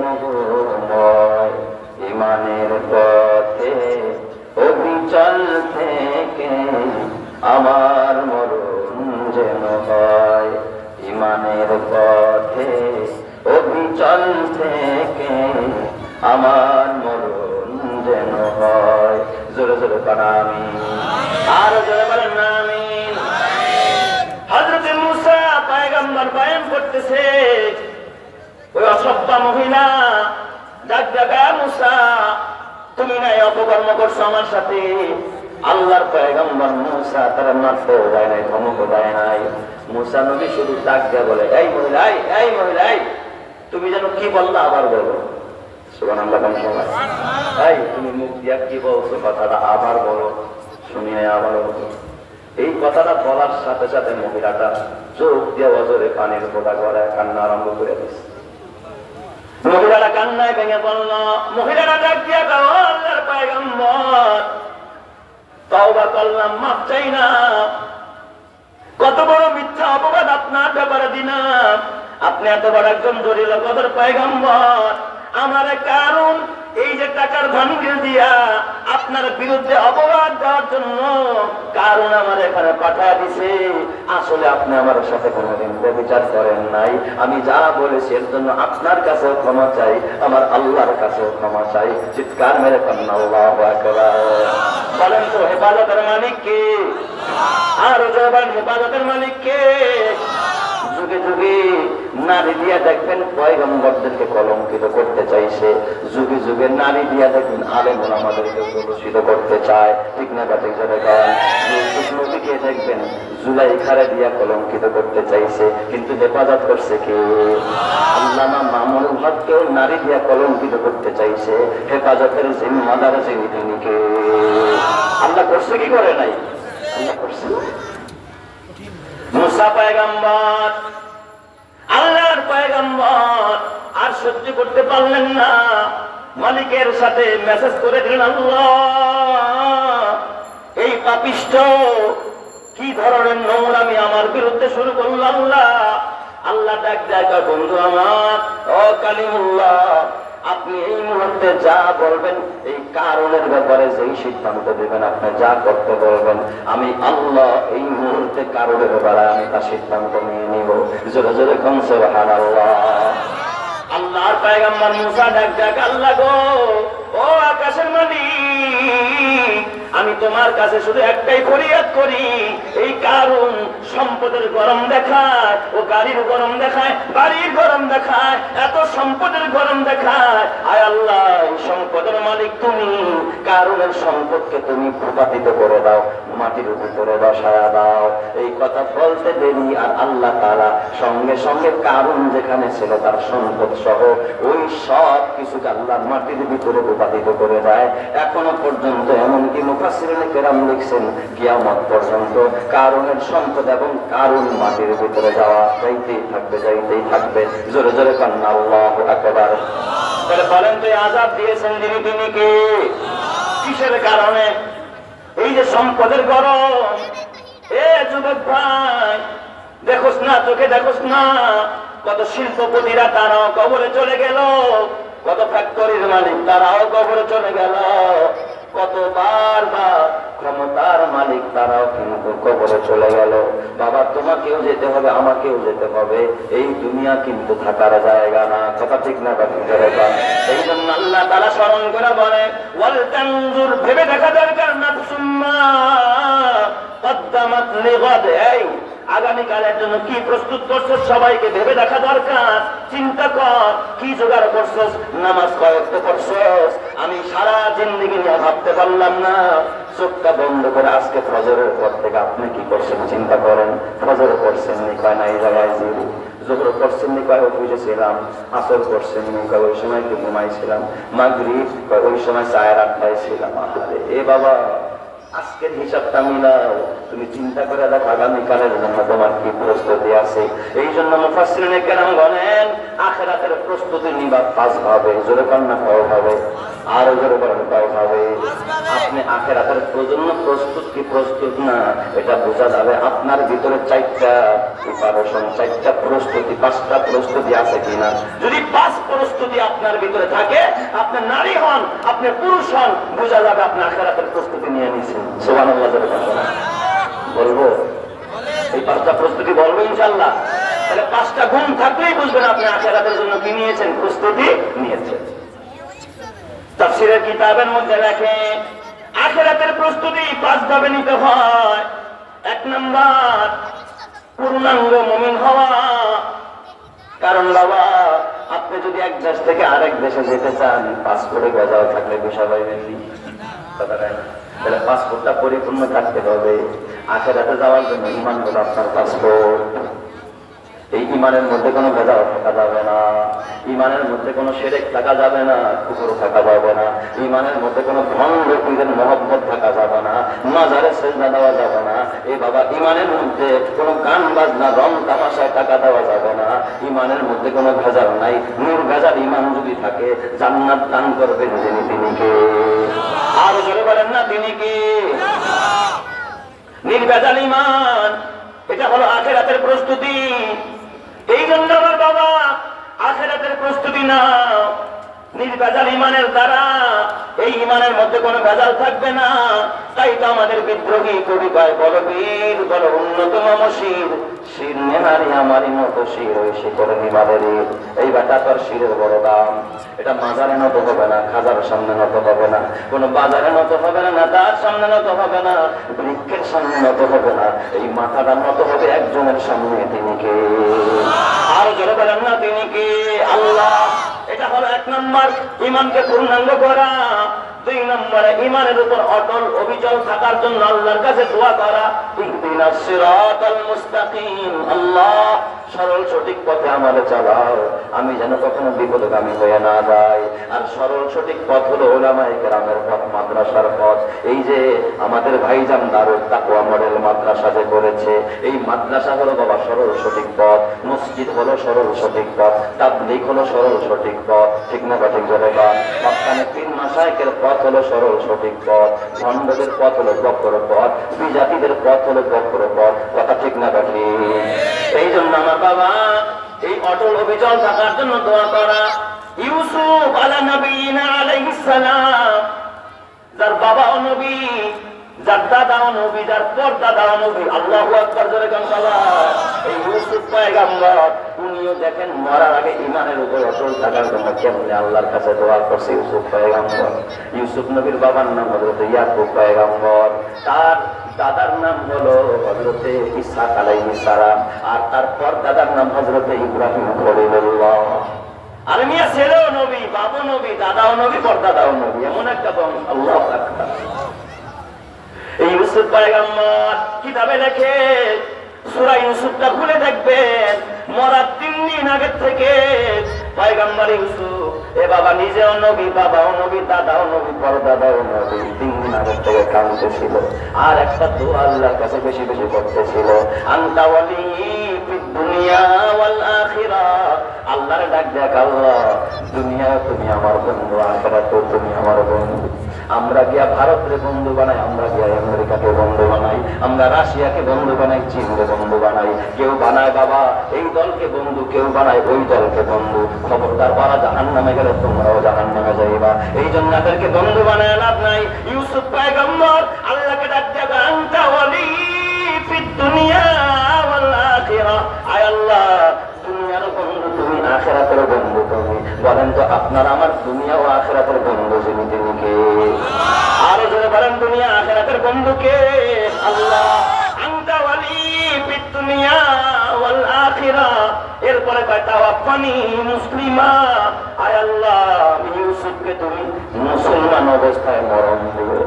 মোহময়। ইমানের পথে অবিচল থেকে আমার মরণ যেন হয়। ইমানের পথে অবিচল থেকে আমার মরণ যেন হয়। জোরে জোরে পড়া আমিন, আর জোরে বলেন না আমিন। হযরত মুসা পয়গম্বর বয়ান করতেছে, ওই অসভ্য মহিলা ডাক ডাকা, মুসা তুমি নাই অপকর্ম করছো আমার সাথে। আল্লাহর পয়গম্বর মুসা তারা মারতে যায় নাই, ধমক দেয় নাই। মুসা নবী শুধু ডাক দিয়া বলে, এই মহিলা, এই মহিলা, তুমি যেন কি বললা আবার বলো। সুবহানাল্লাহ। এই তুমি মুখ দিয়া কি বলছো কথাটা আবার বলো, শুনি নাই আবার বলো। এই কথাটা বলার সাথে সাথে মহিলাটা চোখ দিয়ে অজরে পানির ফোঁটা করে কান্না আরম্ভ করে দিচ্ছে। মহিলারা কান্নায় ভেঙে পড়ল। মহিলারা ডাক দিয়া কয়, আল্লাহর পয়গম্বর তওবা করলাম, মাফ চাই না। কত বড় মিথ্যা অপবাদ আপনার ব্যাপারে দিলাম। আপনি এত বড় একজন জলিল কদর পয়গম্বর, আমার কারণ এই যে টাকার ভান্ডিল দিয়া আপনার বিরুদ্ধে অপবাদ দেওয়ার জন্য কারণ আমার এখানে পাঠিয়ে দিছে। আসলে আপনি আমার সাথে কোনোদিন ব্যভিচার করেন নাই। আমি যা বলেছি এর জন্য আপনার কাছেও ক্ষমা চাই, আমার আল্লাহর কাছেও ক্ষমা চাই। চিৎকার মেরে কান্না আল্লাহু আকবার। বলেন তো হেফাজতের মালিক কে? আর জবান হেফাজতের মালিক কে? যুগে যুগে নারী দিয়া দেখবেন পয়গম্বরদেরকে কলঙ্কিত করতে চাইছে, যুগে যুগে নারী দিয়া দেখবেন আলেম ওলামাদেরকে কলুষিত করতে চায়। ঠিক না ঠিক যাবে? ইউসুফ নবীকে দেখবেন জুলাইখারে দিয়া কলঙ্কিত করতে চাইছে, কিন্তু হেফাজত করছে কে? আল্লামা মামুনুল হককেও নারী দিয়া কলঙ্কিত করতে চাইছে, হেফাজতের জিম্মাদার যিনি তিনি কে? আল্লাহ করছে কি করে নাই? আল্লাহ করছে। মুসা পয়গম্বর, আল্লাহর পয়গম্বর আর সহ্য করতে পারলেন না, মালিকের সাথে মেসেজ করে দিলেন, আল্লাহ এই পাপিষ্ঠ কি ধরনের নোংরামি আমার বিরুদ্ধে শুরু করল। আল্লাহ আল্লাহ ডাক দেখা, বন্ধু আমার, ও কালিমুল্লাহ, আপনি এই মুহূর্তে যা বলবেন, এই কারণের ব্যাপারে যেই সিদ্ধান্ত দেবেন, আপনি যা করতে বলবেন, আমি আল্লাহ এই মুহূর্তে কারণের ব্যাপারে আমি তার সিদ্ধান্ত নিয়ে নিব। জোরে জোরে কোন সুবহানাল্লাহ। আল্লাহর পয়গম্বর মুসা ডাক ডাক, আল্লাহ গো, ও আকাশের মালিক, আমি তোমার কাছে শুধু একটাই ফরিয়াদ করি, এই কারণ সম্পদের গরম দেখায়, ও গাড়ির গরম দেখায়, বাড়ির গরম দেখায়, এত সম্পদের গরম দেখায়। আয় আল্লাহ, এই সম্পদের মালিক তুমি, কারণের সম্পদকে তুমি ভূপাতিত করে দাও, মাটির উপরে বসায়া দাও। এই কথা বলতে দেরি আর আল্লাহ তাআলা সঙ্গে সঙ্গে কারণ যেখানে ছিল তার সম্পদ সহ ওই সব কিছুকে আল্লাহ মাটির ভিতরে ভূপাতিত করে দেয়। এখনো পর্যন্ত এমনকি মুফাসসিরিনে কেরাম লিখছেন, কিয়ামত পর্যন্ত কারণের সম্পদ এবং কারণ মাটির ভিতরে যাওয়া যাইতেই থাকবে, যাইতেই থাকবে। জোরে জোরে কান্না আল্লাহু আকবার। তাহলে বলেন তো, আযাব দিয়েছেন যিনি তিনি কে? কিসের কারণে? এই যে সম্পদের গরম। এ যুবক ভাই, দেখোস না, চোখে দেখোস না কত শিল্পপতিরা তারাও কবরে চলে গেল, কত ফ্যাক্টরির মালিক তারাও কবরে চলে গেল, কত বারবার ক্ষমতার মালিক তারাও কিন্তু কবরে চলে গেল। বাবা, তোমাকেও যেতে হবে, আমাকেও যেতে হবে। এই দুনিয়া কিন্তু থাকার জায়গা না। কথা ঠিক না? এই জন্য আল্লাহ তাআলা স্মরণ করে বলে, ওয়াল তানজুর, ভেবে দেখা দরকার, নাফসুম মা কদ্দামাত লিগাদ, এই আগামীকালের জন্য কি প্রস্তুত করছো সবাইকে ভেবে দেখা দরকার। চিন্তা কর, কি জোগাড় করছস, নামাজ কয়েকটা পড়ছস, আমি সারা জিন্দেগি নিয়ে ভাবতে পারলাম না। চোখটা বন্ধ করে আজকে ফজরের পর থেকে আপনি কি করছেন চিন্তা করেন। ফজর পড়ছেন নি, কয় না এই জায়গায় জিরু। জোহর পড়ছেন নি, কয় অফিসে ছিলাম। আসর পড়ছেন নি, কয় ওই সময় একটু ঘুমাইছিলাম। মাগরিব, কয় ওই সময় চায়ের আড্ডায় ছিলাম। এ বাবা, আজকের হিসাবটা মিলাও। তুমি চিন্তা করে দেখো আগামীকালের জন্য তোমার কি প্রস্তুতি আছে। এই জন্য মুফাসসিরিনে কেরাম বলেন আখিরাতের প্রস্তুতি নিবা পাস হবে, জোরে কন্যা পাও হবে, আরো জোরে কন্যা পাও হবে। আপনি আখিরাতের জন্য প্রস্তুত কি প্রস্তুত না এটা বোঝা যাবে আপনার ভিতরে 4টা প্রিপারেশন, 4টা প্রস্তুতি, 5টা প্রস্তুতি আছে কিনা। যদি 5 প্রস্তুতি আপনার ভিতরে থাকে, আপনি নারী হন, আপনি পুরুষ হন, বোঝা যাবে আপনি আখিরাতের প্রস্তুতি নিয়ে নিয়েছেন। সুবহানাল্লাহ। বলবো এই 5টা প্রস্তুতি বলবো ইনশাআল্লাহ। তাহলে 5টা গুণ থাকলেই বুঝবেন আপনি আখিরাতের জন্য কি নিয়েছেন, প্রস্তুতি নিয়েছেন। তাফসীরের কিতাবের মধ্যে লেখে আখিরাতের প্রস্তুতি 5 ভাবে নিতে হয়। 1 নাম্বার পূর্ণাঙ্গ মুমিন হওয়া। কারণ বাবা আপনি যদি এক দেশ থেকে আরেক দেশে যেতে চান, পাসপোর্টে গজাও থাকলে বিষয় পাইবেন কথা তাই না? তাহলে পাসপোর্টটা পরিপূর্ণ থাকতে হবে। আখিরাতে যাওয়ার জন্য ঈমান হলো আপনার পাসপোর্ট। এই ঈমানের মধ্যে কোনো ভেজাল থাকা যাবে না, ঈমানের মধ্যে কোনো শিরক থাকা যাবে না, কুফর থাকা যাবে না, ঈমানের মধ্যে কোনো ভণ্ড পীরের মহব্বত থাকা যাবে না, মাজারে সেজদা দেওয়া যাবে না। এই বাবা ঈমানের মধ্যে কোনো গান বাজনা রং তামাশায় টাকা দেওয়া যাবে না। ঈমানের মধ্যে কোনো ভেজাল নাই। নির্ভেজাল ঈমান যদি থাকে, জান্নাত দান করবেন যিনি, তিনি কে? আর জোরে বলেন না, তিনি কে? নির্ভেজাল ঈমান, এটা হলো আখিরাতের প্রস্তুতি। এই জন্য আমার বাবা আখিরাতের প্রস্তুতি নাও নির্ভেজাল ঈমানের দ্বারা। এই ঈমানের মধ্যে কোনো ভেজাল থাকবে না। তাই তো আমাদের বিদ্রোহী কবিতায় বড় বীর, বড় উন্নত মমশির, শির নেহারি আমারই মতো শির, ওই শিখরে নিমাদের। এই বেটা তোর শিরের বড় দাম। এটা মাজারে নত হবে না, খাজার সামনে নত হবে না, কোন বাজারে নত হবে না, নেতার সামনে নত হবে না, বৃক্ষের সামনে নত হবে না। এই মাথাটা নত হবে একজনের সামনে, তিনি কে? আরো জোরে বলেন না, তিনি কে? আল্লাহ। এটা হলো 1 নম্বর ঈমানকে পূর্ণাঙ্গ করা। 2 নম্বরে ঈমানের উপর অটল অবিচল থাকার জন্য আল্লাহর কাছে দোয়া করা, ইহদিনাস সিরাতাল মুস্তাকিম। আল্লাহ সরল সঠিক পথে আমাদের চালাও, আমি যেন কখনো বিপদগামী হয়ে না যাই। আর সরল সঠিক পথ হলো উলামায়ে কেরামের পথ, মাদ্রাসার পথ। এই যে আমাদের ভাইজান দারুল তাকওয়া মডেল মাদ্রাসা যে করেছে, এই মাদ্রাসা হলো বাবা সরল সঠিক পথ, মসজিদ হলো সরল সঠিক পথ, তাবলীগ হলো সরল সঠিক পথ, ঠিক না ঠিক জোরে বল। মক্কানে পীর মাশায়েখের পথ হলো সরল সঠিক পথ, ভণ্ডদের পথ হলো বক্র পথ, বিজাতিদের পথ হলো বক্র পথ, কথা ঠিক না ঠিক? এই জন্য আমার বাবা এই অটল অবিচল থাকার জন্য দোয়া করা। ইউসুফ আলা নবীনা আলাইহিস সালাম, যার বাবাও নবী, যার দাদাও নবী, যার পরদাদাও নবী। আল্লাহু আকবার জোরে গান বাবা। এই ইউসুফ পয়গম্বর, উনিও দেখেন মরার আগে ঈমানের উপর অটল থাকার জন্য কেমনে আল্লাহর কাছে দোয়া করছে ইউসুফ পয়গম্বর। ইউসুফ নবীর বাবার নাম হযরত ইয়াকুব পয়গম্বর, তার দাদার নাম হলো হযরতে ইসহাক আলাইহিস সালাম, আর তার পরদাদার নাম হযরতে ইব্রাহিম খলিলুল্লাহ। আর মিয়া ছেলেও নবী, বাবাও নবী, দাদাও নবী, পরদাদাও নবী, এমন একটা বংশ। আল্লাহু আকবার। এই ইউসুফ পয়গম্বর কিতাবে লেখে, সূরা ইউসুফটা খুলে দেখবেন, মরার 3 দিন আগে থেকে পয়গম্বর ইউসুফ, এ বাবা নিজেও নবী, বাবাও নবী, দাদাও নবী, পরদাদাও নবী, 3 দিন আগে থেকে কাঁদতেছিল। আর একটা দোয়া আল্লাহর কাছে বেশি বেশি করতেছিল, আনতা ওয়ালি ফিদ দুনিয়া ওয়াল আখিরাহ। আল্লাহর ডাক দেখ, আল্লাহ দুনিয়া তুমি আমার বন্ধু, আখিরাতে তুমি আমার বন্ধু। আমরা গিয়া ভারতরে বন্ধু বানাই, আমরা গিয়া আমেরিকাকে বন্ধু বানাই, আমরা রাশিয়াকে বন্ধু বানাই, চীনকে বন্ধু বানাই। কেউ বানায় বাবা এই দলকে বন্ধু, কেউ বানায় ওই দলকে বন্ধু। খবরদার বারা জাহান্নামে গেলে তোমরাও জাহান্নামে যাইবা। এই জন্য তাদেরকে বন্ধু বানায় লাভ নাই। ইউসুফ পয়গম্বর আল্লাহকে ডাক দেবে, আনতা ওয়ালি ফিদ দুনিয়া ওয়াল আখিরাহ। আয় আল্লাহ দুনিয়ার বন্ধু তুমি, আখিরাতের বন্ধু তুমি। বলেন তো আপনার আমার দুনিয়া ও আখিরাতের বন্ধু যিনি, তিনি কে? আরো জোরে বলেন, দুনিয়া আখিরাতের বন্ধু কে? আল্লাহ। আনতা ওয়ালি ফিদ দুনিয়া ওয়াল আখিরাহ। এরপরে কয় তাওয়াফানি মুসলিমা। আয় আল্লাহ ইউসুফকে তুমি মুসলমান অবস্থায় মরণ দিও,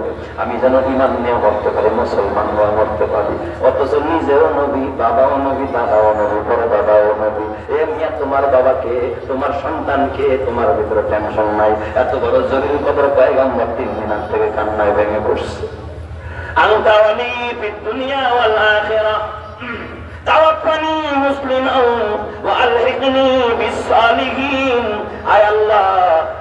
আমি যেন ঈমান নিয়ে মরতে পারি, মুসলমান হয়ে মরতে পারি। অথচ নিজেও নবী, বাবাও নবী, দাদাও নবী, পরদাদাও নবী। এ মিয়া তোমার বাবাকে, তোমার সন্তানকে, তোমার ভিতরে টেনশন নাই। এত বড় জরুরি কদর পয়গম্বর 3 দিন থেকে কান্নায় ভেঙে পড়ছে। أنت ولي في الدنيا والآخرة توفني مسلما وألحقني بالصالحين আয় আল্লাহ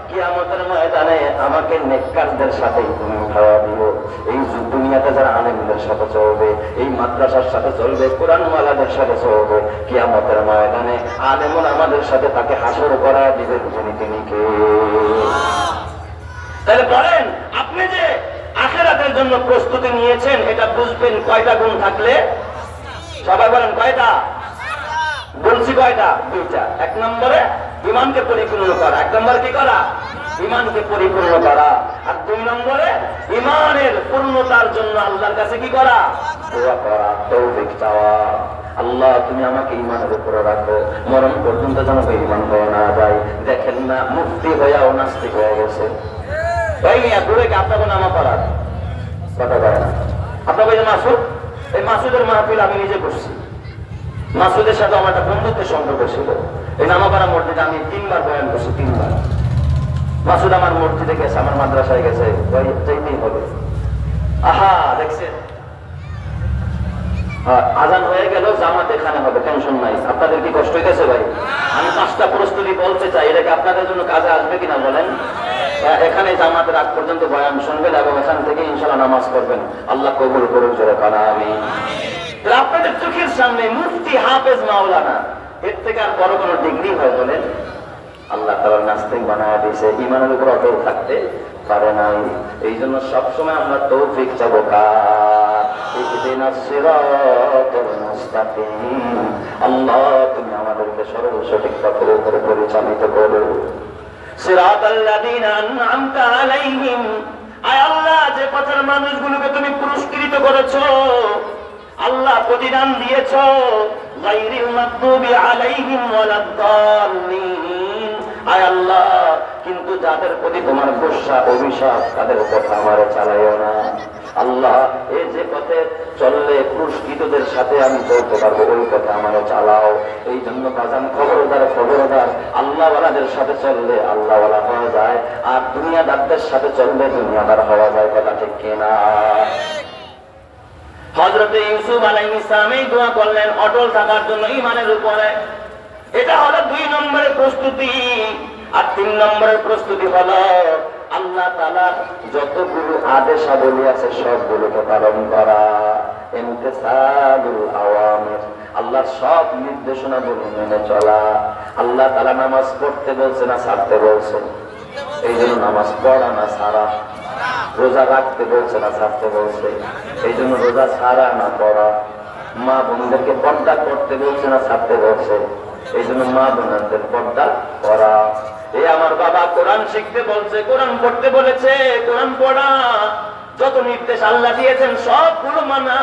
কিয়ামতের ময়দানে আমাকে নেককারদের সাথে তুমি উঠায়া দিও এই দুনিয়াতে যারা আলেমদের সাথে চলবে এই মাদ্রাসার সাথে চলবে কোরআনওয়ালাদের সাথে চলবে কিয়ামতের ময়দানে আলেমুল আমাদের সাথে তাকে হাসর করা দিবে তিনি কে তাহলে বলেন আপনি যে আখিরাতের জন্য প্রস্তুতি নিয়েছেন এটা বুঝবেন কয়টা গুণ থাকলে সবাই বলেন কয়টা বলছি কয়টা দুইটা এক নম্বরে ঈমানকে পরিপূর্ণ করা এক নম্বরে কি করা ঈমানকে পরিপূর্ণ করা আর দুই নম্বরে ঈমানের পূর্ণতার জন্য আল্লাহর কাছে কি করা দোয়া করা তৌফিক চাওয়া আল্লাহ তুমি আমাকে ঈমানের উপরে রাখো মরণ পর্যন্ত যেন ঈমান হয়ে না যায় দেখেন না মুফতি হয়েও নাস্তিক হয়ে গেছে এই মিয়া দূরে কি আপনাকে নামা পড়ার কথা বলে না আপনাকে যে মাসুদ এই মাসুদের মাহফিল আমি নিজে করছি মাসুদের সাথে আমার একটা বন্ধুত্বের সম্পর্ক ছিল এই নামাপাড়া মসজিদে আমি 3 বার বয়ান করছি 3 বার মাসুদ আমার মসজিদে গেছে আমার মাদ্রাসায় গেছে চাইতেই হবে আহা দেখছেন আজান হয়ে গেল জামাত এখানে হবে টেনশন নাই আপনাদের কি কষ্ট হইতেছে ভাই আমি 5টা প্রস্তুতি বলতে চাই এটাকে আপনাদের জন্য কাজে আসবে কিনা বলেন এখানে জামাতের আগ পর্যন্ত বয়ান শুনবেন এবং এখান থেকে ইনশাআল্লাহ নামাজ পড়বেন আল্লাহ কবুল করুন জোরে কানা আমিন আপনাদের চোখের সামনে মুফতি হাফেজ মাওলানা এর থেকে আর বড় কোনো ডিগ্রি হয় বলেন আল্লাহ তাআলা নাস্তিক বানায়া দিয়েছে ঈমানের উপর অটল থাকতে পারে নাই এই জন্য সবসময় আমরা তৌফিক চাবো কার ইহদিনাস সিরাতাল মুস্তাকিম আল্লাহ তুমি আমাদেরকে সঠিক পথের উপরে পরিচালিত করো সিরাতাল্লাযীনা আন'আমতা আলাইহিম আয় আল্লাহ যে পথের মানুষগুলোকে তুমি পুরস্কৃত করেছো আল্লাহ প্রতিদান দিয়েছো গায়রিল মাগদুবি আলাইহিম ওয়ালাদ-দাল্লিন আয় আল্লাহ কিন্তু যাদের প্রতি তোমার গোসা অভিশাপ তাদের কথা আমারে চালাইও না আল্লাহ এই যে পথে চললে পুরস্কৃতদের সাথে আমি চলতে পারবো ওই পথে আমারে চালাও এই জন্য বাজান খবরদার আল্লাহওয়ালাদের সাথে চললে আল্লাহওয়ালা হওয়া যায় আর দুনিয়াদারদের সাথে চললে দুনিয়াদার হওয়া যায় কথা ঠিক কিনা হযরত ইউসুফ আলাইহিস সালাম এই দোয়া করলেন অটল থাকার জন্য ঈমানের উপরে এটা হলো 2 নম্বরের প্রস্তুতি আর 3 নম্বরের প্রস্তুতি হলো আল্লাহ তাআলার যতগুলো আদেশাবলী আছে সবগুলোকে পালন করা ইমতিসালুল আওয়ামির আল্লাহর সব নির্দেশনাগুলো মেনে চলা আল্লাহ তাআলা নামাজ পড়তে বলছে না ছাড়তে বলছে এই জন্য নামাজ পড়া না ছাড়া রোজা রাখতে বলছে না ছাড়তে বলছে এই জন্য রোজা ছাড়া না পড়া মা বোনদেরকে পর্দা করতে বলছে না ছাড়তে বলছে এই জন্য মা বোনদের পর্দা করা এই আমার বাবা কোরআন শিখতে বলছে কোরআন পড়তে বলেছে কোরআন পড়া যত নির্দেশ আল্লাহ দিয়েছেন সবগুলো মানা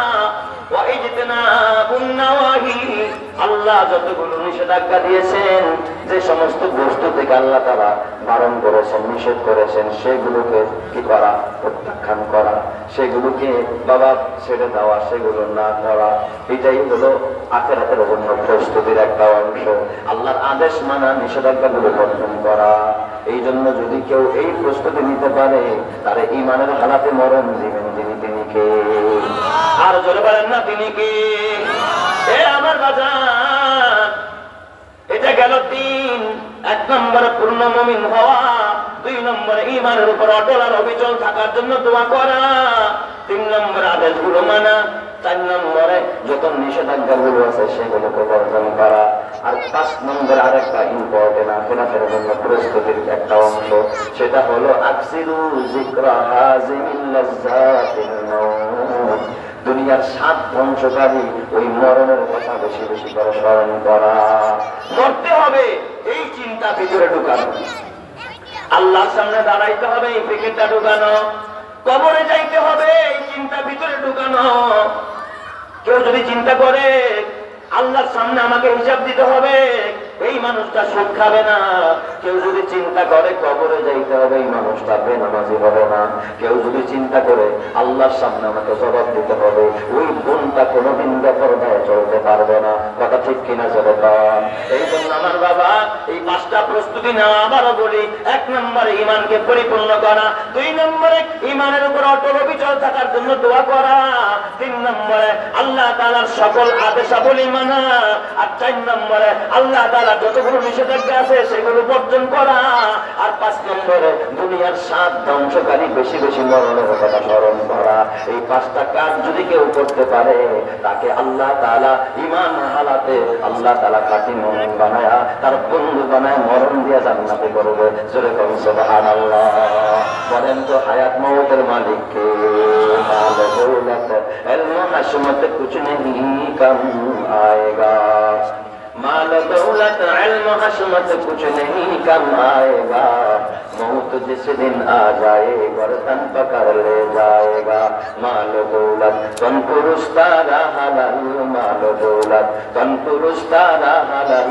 আল্লাহ যতগুলো নিষেধাজ্ঞা দিয়েছেন যে সমস্ত বস্তু থেকে আল্লাহ তাআলা বারণ করেছেন নিষেধ করেছেন সেগুলোকে কি করা প্রত্যাখ্যান করা সেগুলোকে বাবা ছেড়ে দেওয়া সেগুলো না করা এটাই হলো আখিরাতের জন্য প্রস্তুতির একটা অংশ আল্লাহর আদেশ মানা নিষেধাজ্ঞাগুলো বর্জন করা এই জন্য যদি কেউ এই প্রস্তুতি নিতে পারে তারে ঈমানের হালাতে মরণ দিবেন তিনি কে আর জোরে বলেন না তিনি কে এ আমার বাজার এটা গেল 3 1 নম্বরে পূর্ণ মুমিন হওয়া 2 নম্বরে ঈমানের উপর অটল আর অবিচল থাকার জন্য দোয়া করা 3 নম্বরে আদেশগুলো মানা 4 নম্বরে যত নিষেধাজ্ঞাগুলো আছে সেগুলোকে বর্জন করা আর 5 নম্বরে আরেকটা ইম্পর্টেন্ট আখিরাতের জন্য প্রস্তুতির একটা অংশ সেটা হলো আকসিরু যিকরা হাযিমিল লাযযাতিল মাউত দুনিয়ার স্বাদ ধ্বংসকারী ওই মরণের কথা বেশি বেশি করে স্মরণ করা মরতে হবে এই চিন্তা ভিতরে ঢুকানো আল্লাহর সামনে দাঁড়াইতে হবে এই ফিকিরটা ঢুকানো কবরে যাইতে হবে এই চিন্তা ভিতরে ঢুকানো কেউ যদি চিন্তা করে আল্লাহর সামনে আমাকে হিসাব দিতে হবে এই মানুষটা সুদ খাবে না কেউ যদি চিন্তা করে কবরে যাইতে হবে এই মানুষটা বেনামাজি হবে না কেউ যদি চিন্তা করে আল্লাহর সামনে আমাকে জবাব দিতে হবে ওই বোনটা কোনোদিন বেপরদায় চলতে পারবে না কথা ঠিক কিনা জবাব এই জন্য আমার বাবা এই 5টা প্রস্তুতি নেওয়া। আবারও বলি, 1 নম্বরে ঈমানকে পরিপূর্ণ করা, 2 নম্বরে ঈমানের উপর অটল অবিচল থাকার জন্য দোয়া করা, 3 নম্বরে আল্লাহ তাআলার সকল আদেশাবলী মানা, আর 4 নম্বরে আল্লাহ তাআলা যতগুলো নিষেধাজ্ঞা আছে সেগুলো বর্জন করা, আর 5 নম্বরে দুনিয়ার স্বাদ ধ্বংসকারী বেশি বেশি মরণের কথা স্মরণ করা। এই 5টা কাজ যদি কেউ করতে পারে তাকে আল্লাহ তাআলা ঈমান হালাতে আল্লাহ তাআলা খাঁটি মুমিন বানায়া তার বন্ধু বানায় মরণ দিয়ে জান্নাতে করবে। জোরে বলুন সুবহানাল্লাহ। বলেন তো হায়াত মওতের মালিক কে? মাল দৌলত ইলম হশমত কুছ নেহি কম আয়েগা, माल दौलत इल्म हशमत कुछ नहीं कम आएगा, मौत जिस दिन आ जाए गर्दन पकड़ ले जाएगा। माल दौलत तन पुरुस्तारा हलाल, माल दौलत तन पुरुस्तारा हलाल,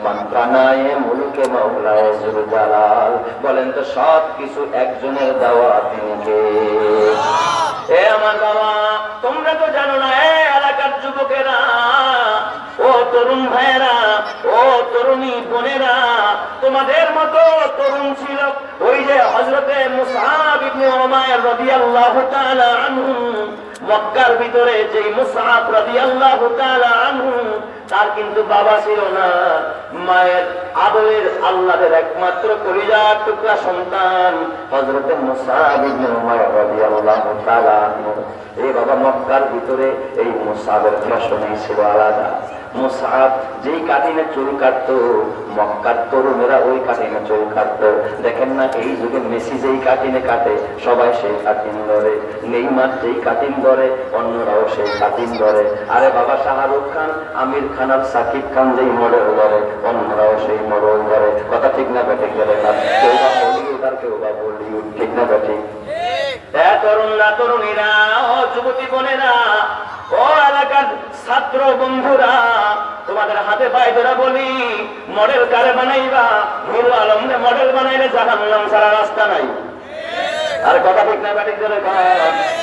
मन बनाए मुल्के मौलाए जुल জালাল। বলেন তো সব কিছু একজনের দেওয়া, তিনি কে? এ আমার বাবা, তোমরা তো জানো না, এ এলাকার যুবকেরা, ও তরুণ ভাইয়েরা, ও তরুণী বোনেরা, তোমাদের মতো তরুণ ছিল ওই যে হযরতে মুসআব ইবনে উমাইর রাদিয়াল্লাহু তাআলা আনহু। মক্কার ভিতরে যেই মুসআব রাদিয়াল্লাহু তাআলা আনহু, তার কিন্তু বাবা ছিল না, মায়ের আদরের আল্লাহর একমাত্র কলিজার টুকরা সন্তান হযরতে মুসআব ইবনে উমাইর রাদিয়াল্লাহু তাআলা আনহু। এই বাবা মক্কার ভিতরে এই মুসআবের ফ্যাশনই ছিল আলাদা। মুসআব যেই কাটিনে চুল কাটতো, মক্কার তরুণেরা ওই কাটিনে চুল কাটতো। দেখেন না, এই যুগে মেসি যেই কাটিনে কাটে সবাই সেই কাটিন ধরে, নেইমার যেই কাটিন ধরে অন্যরাও সেই কাটিন ধরে। আরে বাবা শাহরুখ খান, আমির খান আর সাকিব খান যেই মডেল ধরে অন্যরাও সেই মডেল ধরে। কথা ঠিক না বেঠিক? ধরে না, কেউ বা বলিউড আর কেউ বা বলিউড, ঠিক না বেঠিক? তরুণরা, তরুণীরা, ও যুবতী বোনেরা, ও এলাকার ছাত্র বন্ধুরা, তোমাদের হাতে পায়ে ধরে বলি, মডেল কারে বানাইবা? হিরো আলমরে মডেল বানাইলে জাহান্নাম ছাড়া রাস্তা নাই। আর কথা ঠিক না ব্যাটিক ধরে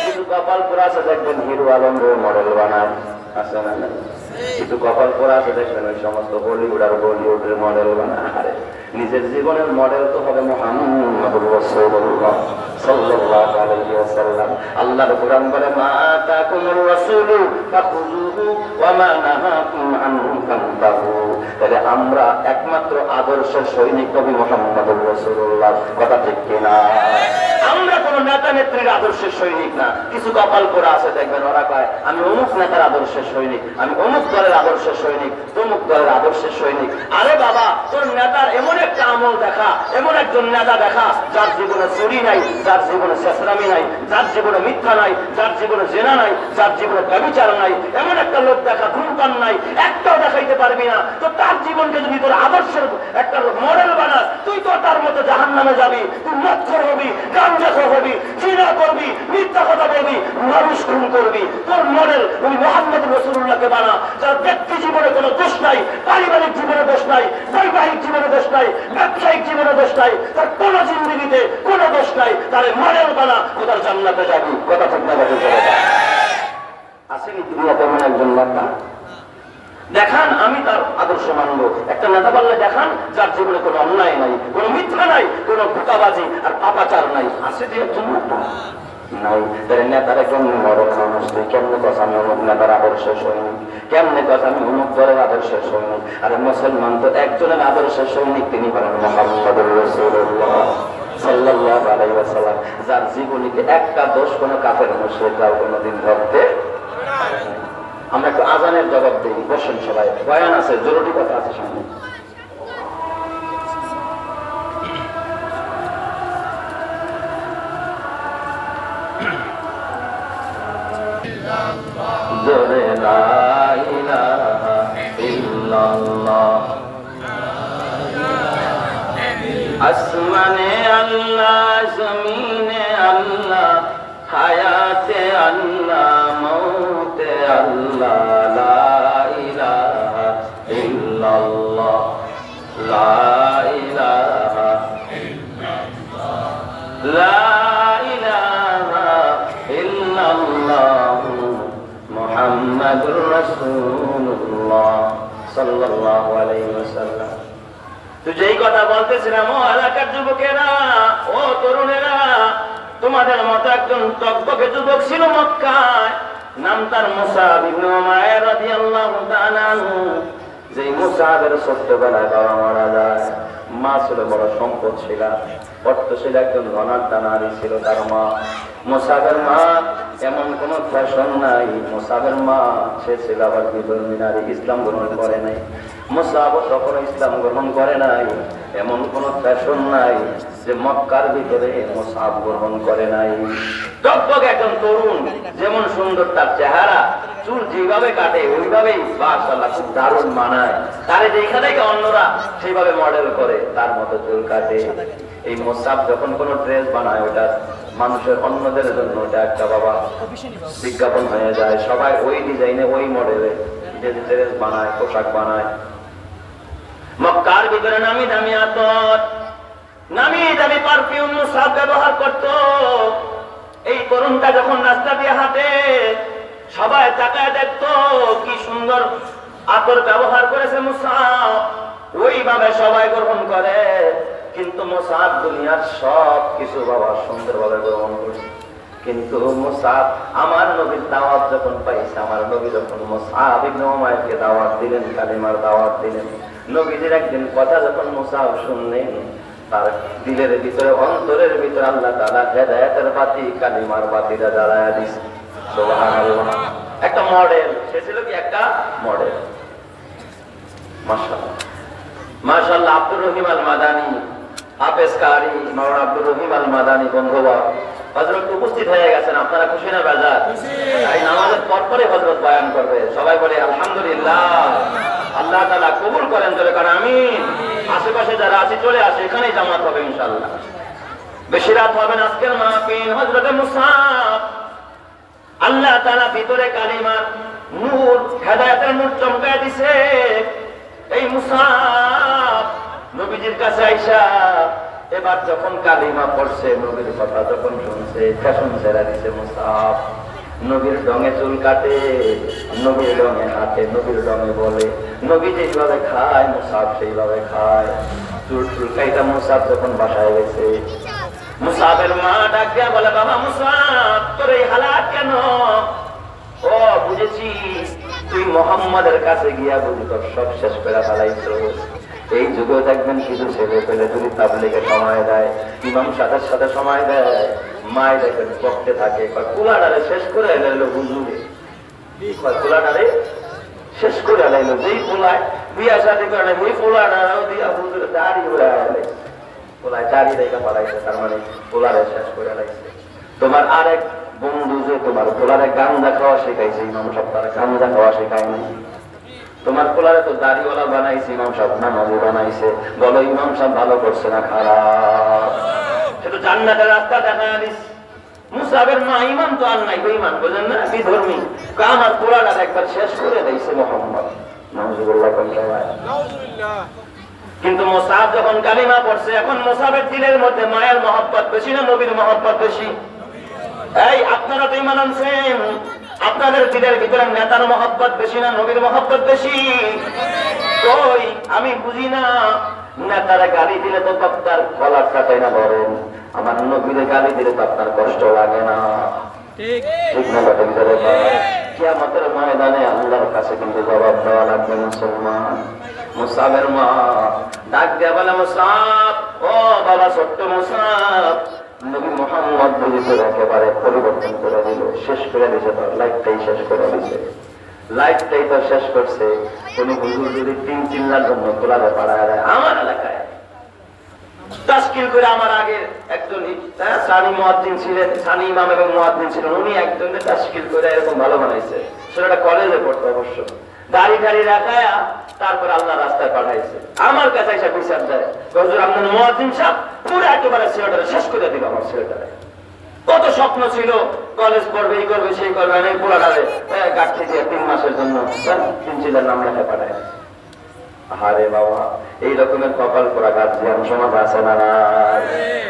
কিছু কপাল পোড়া আছে দেখবেন হিরো আলমরে মডেল বানায়, আছে না? কিছু কপাল পোড়া আছে দেখবেন ওই সমস্ত বলিউড আর বলিউডের মডেল বানায়। আরে নিজের জীবনের মডেল তো হবে মুহাম্মদুর রাসূলুল্লাহ সাল্লাল্লাহু আলাইহি ওয়াসাল্লাম। আল্লাহর কোরআন বলে, মা আতাকুমুর রাসূলু ফাখুযুহু ওয়া মা নাহাকুম আনহু ফান্তাহু। তাহলে আমরা একমাত্র আদর্শের সৈনিক নবী মুহাম্মদুর রাসূলুল্লাহ। কথা ঠিক কিনা? আমরা কোন নেতা নেত্রীর আদর্শের সৈনিক না। কিছু কপাল পোড়া আছে দেখবেন, ওরা কয় আমি অমুক নেতার আদর্শের সৈনিক, আমি অমুক দলের আদর্শের সৈনিক, তমুক দলের আদর্শের সৈনিক। আরে বাবা, তোর নেতার এমন একটা আমল দেখা, এমন একজন নেতা দেখা যার জীবনে চুরি নাই, যার জীবনে শেষরামি নাই, যার জীবনে মিথ্যা নাই, যার জীবনে জেনা নাই, যার জীবনে ব্যভিচার নাই। এমন একটা লোক দেখা, ধূমপান নাই, একটাও দেখাইতে পারবি না। তো তার জীবনকে যদি তোর আদর্শের একটা মডেল বানাস, তুই তো তার মতো জাহান্নামে যাবি। তুই মদখোর হবি, গাঞ্জাখোর হবি, জিনা করবি, মিথ্যা কথা বলবি, মানুষ খুন করবি। তোর মডেল ওই মুহাম্মদ রাসূলুল্লাহকে বানা, যার ব্যক্তি জীবনে কোনো দোষ নাই, পারিবারিক জীবনে দোষ নাই, বৈবাহিক জীবনে দোষ নাই, ব্যবসায়িক জীবনে দোষ নাই, তার কোন জিন্দেগিতে কোনো দোষ নাই। তার মডেল বানা, ও তার জান্নাতে যাবি। কথা ঠিক না? আসেনি দুনিয়াতে এমন একজন নেতা দেখান, আমি তার আদর্শ মানবো। একটা নেতা বললে দেখান যার জীবনে কোনো অন্যায় নাই, কোনো মিথ্যা নাই, কোনো ধোঁকাবাজি আর পাপাচার নাই। আছে যে একজন নেতা নাই, তাহলে নেতারা কেমনি মডেল মানুষ? তুই কেমনে কস আমি অমুক নেতার আদর্শের সৈনিক? কেমনে কস আমি অমুক দলের আদর্শের সৈনিক? আরে মুসলমান তো একজনের আদর্শের সৈনিক, তিনি বলেন মুহাম্মদুর রাসূলুল্লাহ সাল্লাল্লাহু আলাইহি ওয়াসাল্লাম, যার জীবনীতে একটা দোষ কোনো কাফের মুশরিকরাও কোনোদিন ধরতে। আমরা একটু আজানের জবাব দিই, বসেন সবাই, বয়ান আছে, জরুরি কথা আছে সামনে। জোরে লা ইলাহা ইল্লাল্লাহ। আসমানে আল্লাহ, জমিনে আল্লাহ, হায়াতে আল্লাহ, মৌতে আল্লাহ, লা ইলাহা ইল্লাল্লাহ, লা ইলাহা ইল্লাল্লাহ, লা ইলাহা ইল্লাল্লাহ, মুহাম্মাদুর রাসূলুল্লাহ সাল্লাল্লাহু আলাইহি ওয়াসাল্লাম। তো যেই কথা বলতেছিলাম, ও এলাকার যুবকেরা, ও তরুণেরা, তোমাদের মতো একজন টকবকে যুবক ছিল মক্কায়, নাম তার মুসাব ইবনে উমাইর রাদিয়াল্লাহু তাআলা আনহু। যেই মুসাবের ছোট্টবেলায় বাবা মারা যায়, মা ছিল বড় সম্পদশীল, অর্থশীল একজন ধনাঢ্য নারী ছিল তার মা। মুসাবের মা এমন কোন ফ্যাশন নাই, মুসাবের মা সে ছিল আবার বিধর্মী নারী, ইসলাম গ্রহণ করে নাই। মুসাব তখন ইসলাম গ্রহণ করে নাই, এমন কোন ফ্যাশন নাই যে মক্কার ভিতরে মুসাব গ্রহণ করে নাই। টকবক একজন তরুণ, যেমন সুন্দর তার চেহারা, চুল যেভাবে কাটে ওইভাবেই মাশাআল্লাহ খুব দারুণ মানায়, তারে যেখানে অন্যরা সেইভাবে মডেল করে তার মতো চুল কাটে। এই মুসাব যখন কোন ড্রেস বানায়, ওটা মানুষের অন্যদের জন্য ওটা একটা বাবা বিজ্ঞাপন হয়ে যায়, সবাই ওই ডিজাইনে ওই মডেলে ড্রেস বানায়, পোশাক বানায়। মক্কার ভিতরে নামি দামি আতর, নামি দামি পারফিউম মুসাব ব্যবহার করত। এই তরুণটা যখন রাস্তা দিয়ে হাঁটে, সবাই তাকায় দেখতো কি সুন্দর আতর ব্যবহার করেছে মুসাব, ওইভাবে সবাই গ্রহণ করে। কিন্তু মুসাব দুনিয়ার সব কিছু বাবা সুন্দরভাবে গ্রহণ করছে, কিন্তু মুসাব আমার নবীর দাওয়াত যখন পাইছে, আমার নবী যখন মুসাব ইবনে উমাইরকে দাওয়াত দিলেন, কালিমার দাওয়াত দিলেন, নবীজির একদিন কথা যখন মুসাব শুনলেন, তার দিলের ভিতরে, অন্তরের ভিতরে আল্লাহ তাআলা হেদায়েতের বাতি, কালিমার বাতিটা জ্বালায়া দিয়েছে। সুবহানাল্লাহ। একটা মডেল, সে ছিল কি একটা মডেল। মাশাআল্লাহ মাশাআল্লাহ। আব্দুর রহিম আল মাদানী, হাফেজ কারি মাওলানা আব্দুর রহিম আল মাদানী বন্ধুরা, হযরত উপস্থিত হয়ে গেছেন। আপনারা খুশি না বেজার? এই নামাজের পর পরে হযরত বয়ান করবে, সবাই বলে আলহামদুলিল্লাহ। আল্লাহ তাআলা কবুল করেন, চলে কারণ আমিন। আশেপাশে যারা আছে চলে আসে, এখানেই জামাত হবে ইনশাআল্লাহ। বেশি রাত হবে না আজকের মাহফিল। হযরত মুসাব আল্লাহ তাআলা ভিতরে কালিমার নূর, হেদায়েতের নূর চমকায় দিছে। এই মুসাব নবীজির কাছে আইসা এবার যখন কালিমা পড়ছে, নবীর কথা যখন শুনছে, ফ্যাশন ছেড়া দিছে মুসাব। নবীর রঙে চুল কাটে, নবীর রঙে হাঁটে, নবীর রঙে বলে, নবী যেভাবে খায় মুসাব সেইভাবে খায়। চুল কাইটা মুসাব যখন বাসায় গেছে, মুসাবের মা ডাক দিয়া বলে, বাবা মুসাব তোর এই হালাত কেন? ও বুঝেছি, তুই মুহাম্মাদের কাছে গিয়া বুঝি তোর সব শেষ করে ফেলাইছো। এই যুগেও দেখবেন কিছু ছেলে পেলে যদি তাবলীগে সময় দেয়, ইমাম সাহেবের সাথে সময় দেয়, মায় দেখেন পক্ষে থাকে, কুলাডারে শেষ করে এলো হুজুরে, কুলাডারে শেষ করে এলো। যেই পোলায় বিয়া শাদী করে ওই পোলাডারাও দিয়া হুজুরে দাড়ি উড়ে এলে, পোলায় দাড়ি রেখা পালাইছে, তার মানে পোলারে শেষ করে লাগছে। তোমার আরেক বন্ধু যে তোমার পোলারে গাঞ্জা খাওয়া শেখাইছে, ইমাম সাহেব তারা গাঞ্জা খাওয়া শেখায় নাই। তোমার পোলারে তো দাড়িওয়ালা বানাইছে, ইমাম সাহেব নামাজি বানাইছে। বলো ইমাম সাহেব ভালো করছে না খারাপ? সে তো জান্নাতের রাস্তা দেখা দিস। মুসাবের মা ইমান তো আর নাই, বেঈমান, বুঝেন না, বিধর্মী। আমার পোলাটা একবার শেষ করে দিয়েছে মুহাম্মদ, নাউজুবিল্লাহ। কিন্তু মুসাব যখন কালিমা পড়ছে, এখন মুসাবের দিলের মধ্যে মায়ের মহব্বত বেশি না নবীর মহব্বত বেশি? এই আপনারা তো ঈমান আনছেন, আপনাদের দিলের ভিতরে নেতার মহব্বত বেশি না নবীর মহব্বত বেশি? কই আমি বুঝি না। নেতারা গালি দিলে তো আপনার কলার কাটাই না ধরেন, আমার নবীরে গালি দিলে তো আপনার কষ্ট লাগে না, ঠিক না? কিয়ামতের ময়দানে আল্লাহর কাছে কিন্তু জবাব দেওয়া লাগবে মুসলমান। মুসাবের মা ডাক দিয়া বলে, মুসাব, ও বাবা ছোট্ট মুসাব, নবী মুহাম্মদ বুঝিতে একেবারে পরিবর্তন করে দিল, শেষ করে দিয়েছে, তার লাইফটাই শেষ করে দিয়েছে। লাইফটাই তো শেষ করছে। তুমি হুজুর যদি 3 চিল্লার জন্য তোলারে পাড়ায় দেয় আমার এলাকায়, তাশকিল করে আমার আগের একজন সানি মুয়াজ্জিন ছিলেন, সানি ইমাম এবং মুয়াজ্জিন ছিলেন, উনি একজনকে তাশকিল করে এরকম ভালো বানাইছে। সেটা কলেজে পড়তো অবশ্য, দাড়ি দাড়ি রাখায়া তারপর আল্লাহ রাস্তায় পাঠাইছে। আমার কাছে এসে বিচার দেয়, হুজুর আপনার মুয়াজ্জিন সাহেব পুরো একেবারে ছেলেটারে শেষ করে দিল। আমার ছেলেটারে কত স্বপ্ন ছিল, কলেজ পড়বে, এই করবে, সেই করবে, এই পোলাটারে গাঠি দিয়ে 3 মাসের জন্য 3 চিল্লার নাম লেখা পাঠায়। আরে বাবা, এই রকমের কপাল পোড়া গার্জিয়ান সমাজ আছে না?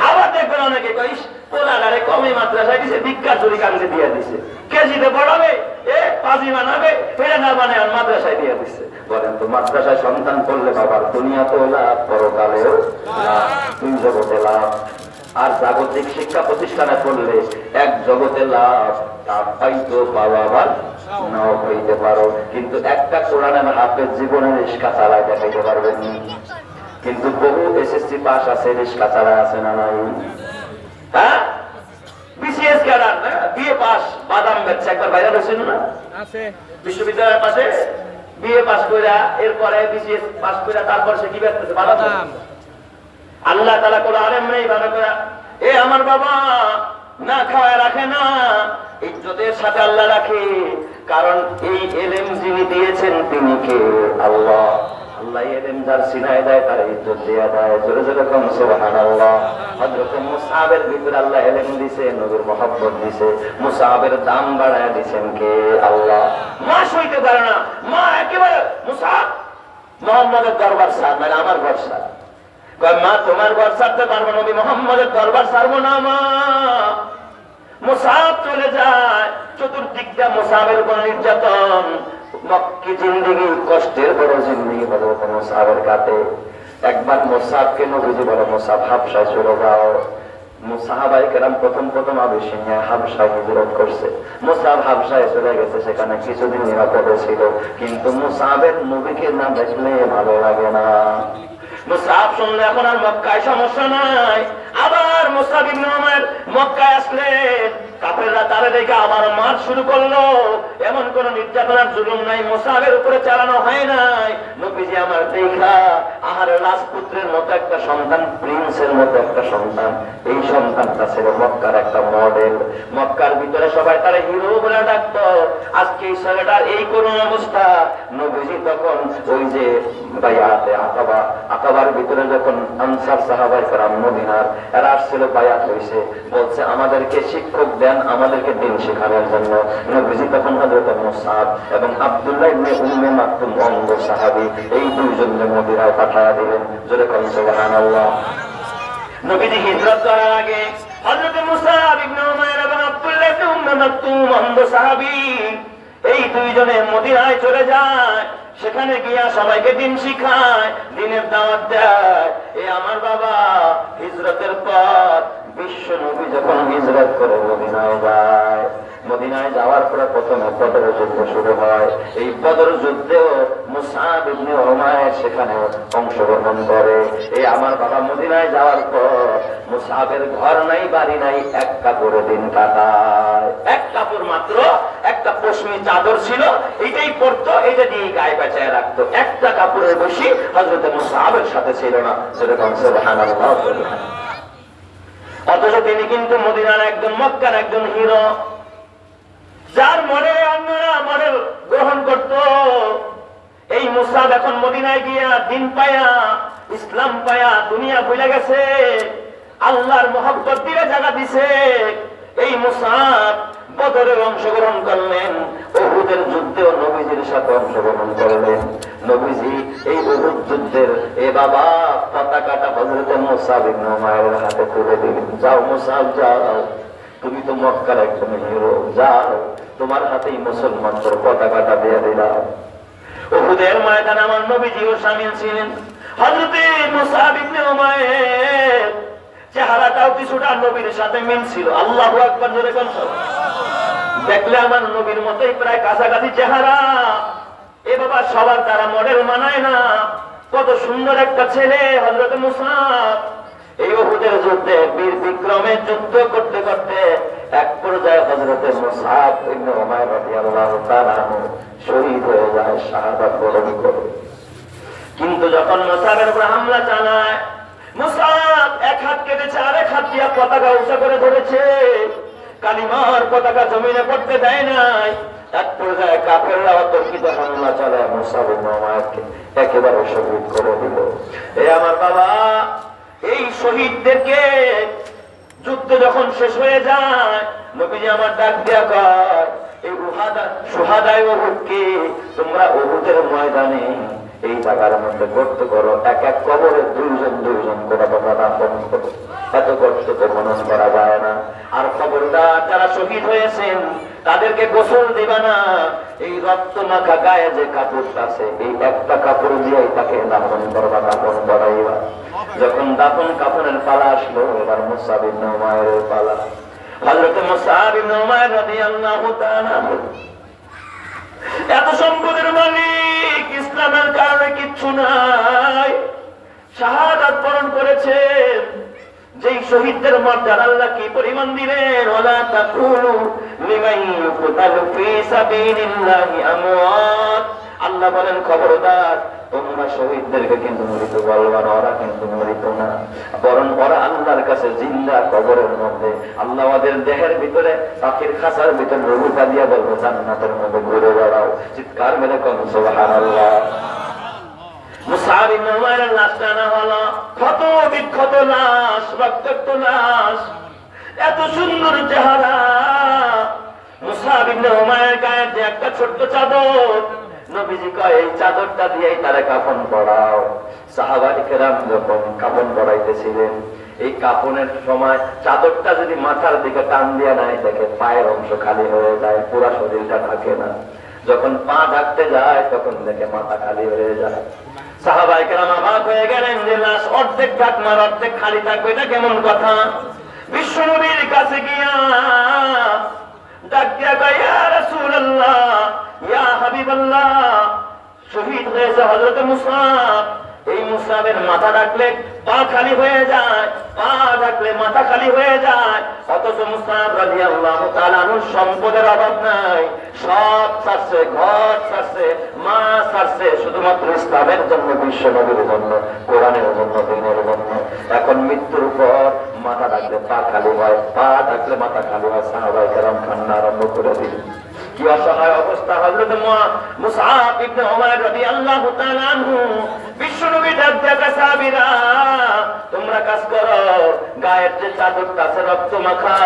আবার দেখবেন অনেকে কইস পোলাটারে কমে মাদ্রাসায় দিছে, ভিক্ষা চুরি কাজে দিয়ে দিছে, কেজিতে পড়াবে, পাজি বানাবে, ফেরে না বানায় মাদ্রাসায় দিয়ে দিচ্ছে। বলেন তো মাদ্রাসায় সন্তান পড়লে বাবার দুনিয়াতেও লাভ, পরকালেও লাভ, দুই জগতে লাভ। আর জাগতিক শিক্ষা প্রতিষ্ঠানে পড়লে এক জগতে লাভ, তার হয়তো পাওয়া আবার নাও হইতে পারো, কিন্তু একটা কোরআনের হাফেজ জীবনে রিস্কা চালায় দেখাইতে পারবেন। কিন্তু বহু এসএসসি পাস আছে, রিস্কা চালায় আছে না নাই? হ্যাঁ, বিসিএস ক্যাডার না, বিএ পাস, বাদাম বেচছে, একবার বাইরে হয়েছিল না আছে বিশ্ববিদ্যালয়ের পাশে, বিএ পাস কইরা এরপরে বিসিএস পাস কইরা তারপর সে কি বেচতেছে? বাদাম। বাদাম। আল্লাহ তাআলা কোন আলেম নেই ভালো করে, এ আমার বাবা না খাওয়ায় রাখে না, ইজ্জতের সাথে আল্লাহ রাখে। কারণ এই এলেম যিনি দিয়েছেন তিনি কে? আল্লাহ। আল্লাহ এলেম যার সিনায় দেয় তার ইজ্জত দিয়ে দেয়। জোরে জোরে কোন সুবহানাল্লাহ। হযরত মুসআবের ভিতরে আল্লাহ এলেম দিয়েছে, নবীর মহব্বত দিয়েছে, মুসআবের দাম বাড়ায় দিয়েছেন কে? আল্লাহ। মা সইতে পারে না, মা একেবারে মুসআব মুহাম্মদের দরবার সার, মানে আমার ঘর সার। মা তোমার ঘর ছাড়তে পারবো, নবী মুহাম্মদের দরবার ছাড়বো না মা। মুসআব চলে যায়, চতুর্দিকটা মুসআবের উপর নির্যাতন, মক্কি জিন্দেগি কষ্টের বড় জিন্দেগি হযরত মুসআবের কাটে। একবার মুসআবকে নবীজি বলে, মুসআব হাবশায় চলে যাও। সাহাবায়ে কেরাম প্রথম আবিসিনিয়া হাবশায় হিজরত করছে। মুসআব হাবশায় চলে গেছে, সেখানে কিছুদিন নিরাপদে ছিল। কিন্তু মুসআবের নবীকে না দেখলে ভালো লাগে না। মুসআব শুনলে এখন আর মক্কায় সমস্যা নাই। আবার মুসআব ইবনে উমাইর মক্কায় আসলেন, কাফেররা তারে দেখে আবার মার শুরু করলো। এমন কোন নির্যাতনার জুলুম নাই মুসআবের উপরে চালানো হয় নাই। নবীজি আমার দেখা আহারে রাজপুত্রের মতো একটা সন্তান, প্রিন্সের মতো একটা সন্তান, এই সন্তানটা ছিল মক্কার একটা মডেল। মক্কার ভিতরে সবাই তারা হিরো বলে ডাকতো। আজকে এই ছেলেটার এই কোন অবস্থা, নবীজি তখন ওই যে বাইআতে আকাবার ভিতরে যখন আনসার সাহাবায়ে কেরাম মদিনার এরা আসছিল, বায়াত হইছে, বলছে আমাদেরকে শিক্ষক দেন, আমাদেরকে দিন শেখানোর জন্য। নবীজি তখন হযরত মুসআব এবং আব্দুল্লাহ ইবনে উম্মে মাকতুম অন্ধ সাহাবী, এই দুইজনকে মদিনায় পাঠিয়ে দিলেন। জোরে কোন সুবহানাল্লাহ। নবীজি হিজরত করার আগে হযরত মুসআব ইবনে উমাইর এবং আব্দুল্লাহ ইবনে উম্মে মাকতুম অন্ধ সাহাবী এই দুইজনে মদিনায় চলে যায়। সেখানে গিয়া সবাইকে দিন শিখায়, দিনের দাওয়াত দেয়। এ আমার বাবা হিজরতের পর বিশ্ব নবী যখন হিজরত করে মদিনায় যায়, মদিনায় যাওয়ার পরে প্রথমে বদর যুদ্ধ শুরু হয়। এই বদর যুদ্ধেও মুসআব ইবনে উমাইর সেখানে অংশগ্রহণ করে। এই আমার বাবা মদিনায় যাওয়ার পর মুসআবের ঘর নাই, বাড়ি নাই, এক কাপড়ে দিন কাটায়। এক কাপড় মাত্র, একটা পশমি চাদর ছিল, এইটাই পরতো, এইটা দিয়ে গায়ে পেঁচায় রাখতো। একটা কাপড়ের বেশি হযরত মুসআবের সাথে ছিল না। যেরকম সুবহানাল্লাহ। অথচ তিনি কিন্তু মদিনার একজন, মক্কার একজন হিরো, যার মডেলে অন্যরা মডেল গ্রহণ করত। এই মুসআব এখন মদিনায় গিয়া দিন পায়া, ইসলাম পায়া দুনিয়া ভুলে গেছে, আল্লাহর মহব্বত দিলে জায়গা দিছে। এই মুসআব বদরে অংশগ্রহণ করলেন, উহুদের যুদ্ধেও নবীজির সাথে অংশগ্রহণ করলেন। নবীজি এই উহুদ যুদ্ধের এ বাবা পতাকাটা হযরত মুসআব ইবনে উমাইরের হাতে তুলে দিলেন। যাও মুসআব যাও, তুমি তো মক্কার একজন হিরো, যাও তোমার হাতেই মুসলমানদের পতাকাটা দিয়ে দিলাম। উহুদের ময়দানে আমার নবীজিও শামিল ছিলেন। হযরত মুসআব ইবনে উমাইর চেহারাটাও কিছুটা নবীর সাথে মিল ছিল। আল্লাহু আকবার, জোরে কোন দেখলে আমার নবীর মতোই প্রায় কাছাকাছি চেহারা। এ বাবা সবার তারা মডেল মানায় না। কত সুন্দর একটা ছেলে হযরত মুসআব। এই উহুদের যুদ্ধে বীর বিক্রমে যুদ্ধ করতে করতে এক পর্যায়ে হযরত মুসআব ইবনে উমাইর রাদিয়াল্লাহু তাআলা শহীদ হয়ে যায়, শাহাদাত বরণ করে। কিন্তু যখন মুসআবের উপর হামলা চালায়, মুসআব এক হাত কেটেছে, আরেক হাত দিয়ে পতাকা উঁচা করে ধরেছে, কালিমার পতাকা জমিনে পড়তে দেয় নাই। এক পর্যায়ে কাফেররা অতর্কিত হামলা চালায় মুসআব ইবনে উমাইরকে একেবারে শহীদ করে দিল। এ আমার বাবা, এই শহীদদেরকে যুদ্ধ যখন শেষ হয়ে যায়, নবীজি আমার ডাক দেয়া কয়, এই শুহাদায়ে উহুদকে তোমরা উহুদের ময়দানে এই জায়গার মধ্যে গর্ত করো, এক এক কবরে দুইজন করে দাফন করো। এত কষ্ট তো মনন করা যায় না। আর খবরদার যারা শহীদ হয়েছেন তাদেরকে গোসল দিবা না। এই রক্ত মাখা গায়ে যে কাপড় আছে এই একটা কাপড় দিয়েই তাকে দাফন করবা, দাফন করাইবা। যখন দাফন কাফনের পালা আসলো, এবার মুসআব ইবনে উমাইরের পালা। হযরত মুসআব ইবনে উমাইর রাদিয়াল্লাহু তাআলা এত সম্পদের মালিক, ইসলামের কারণে কিচ্ছু নাই, শাহাদাত বরণ করেছেন। যেই শহীদদের মর্যাদা আল্লাহ কি পরিমাণ দিলেন, ওয়ালা তাকুলু লিমান ইউকতালু ফি সাবিলিল্লাহি আমওয়াত। আল্লাহ বলেন খবরদার তোমরা শহীদদেরকে কিন্তু মৃত বলবা না, ওরা কিন্তু মৃত না, বরং ওরা আল্লাহর কাছে জিন্দা কবরের মধ্যে। আল্লাহ ওদের দেহের ভিতরে পাখির খাঁচার ভিতরে রূপা দিয়া বলবো জান্নাতের মধ্যে ঘুরে বেড়াও। চিৎকার মেরে কোন সুবহানাল্লাহ। মুসআব ইবনে উমাইরের লাশটা আনা হলো, ক্ষত বিক্ষত লাশ, রক্তাক্ত লাশ, এত সুন্দর চেহারা। মুসআব ইবনে উমাইরের গায়ে যে একটা ছোট্ট চাদর, নবীজি কয় এই চাদরটা দিয়েই তারা কাফন পরাও। সাহাবায়ে কেরাম যখন কাফন পরাইতেছিলেন, এই কাফনের সময় চাদরটা যদি মাথার দিকে টান দিয়ে নাই দেখে পায়ের অংশ খালি হয়ে যায়, পুরা শরীরটা ঢাকে না। যখন পা ঢাকতে যায় তখন দেখে মাথা খালি হয়ে যায়। সাহাবায়ে কেরাম অবাক হয়ে গেলেন যে লাশ অর্ধেক ঢাকনার অর্ধেক খালি থাকবে, এটা কেমন কথা? বিশ্বনবীর কাছে গিয়া ডাক দিয়া কয়, ইয়া রাসূলুল্লাহ, ইয়া হাবিবাল্লাহ, শহীদ হয়েছে হযরত মুসআব। এই মুসআবের মাথা ডাকলে পা খালি হয়ে যায়, পা ডাকলে মাথা খালি হয়ে যায়। অথচ মুসআব রাদিয়াল্লাহু তাআলা আনহুর সম্পদের অভাব নাই, সব ছাড়ছে, ঘর ছাড়ছে, মা ছাড়ছে, শুধুমাত্র ইসলামের জন্য, বিশ্ব নবীর জন্য, কোরআনের জন্য, দ্বীনের জন্য। এখন মৃত্যুর পর মাথা ডাকলে পা খালি হয়, পা ডাকলে মাথা খালি হয়। সাহাবায়ে কেরাম কান্না আরম্ভ করে দিলেন। কি অসহায় অবস্থা হযরত মুসআব ইবনে উমাইর রাদিয়াল্লাহু তাআলা আনহু। বিশ্বনবী ডাক দেয়া সাহাবীরা, তোমরা কাজ করো, গায়ের যে চাদরটা আছে রক্ত মাখা,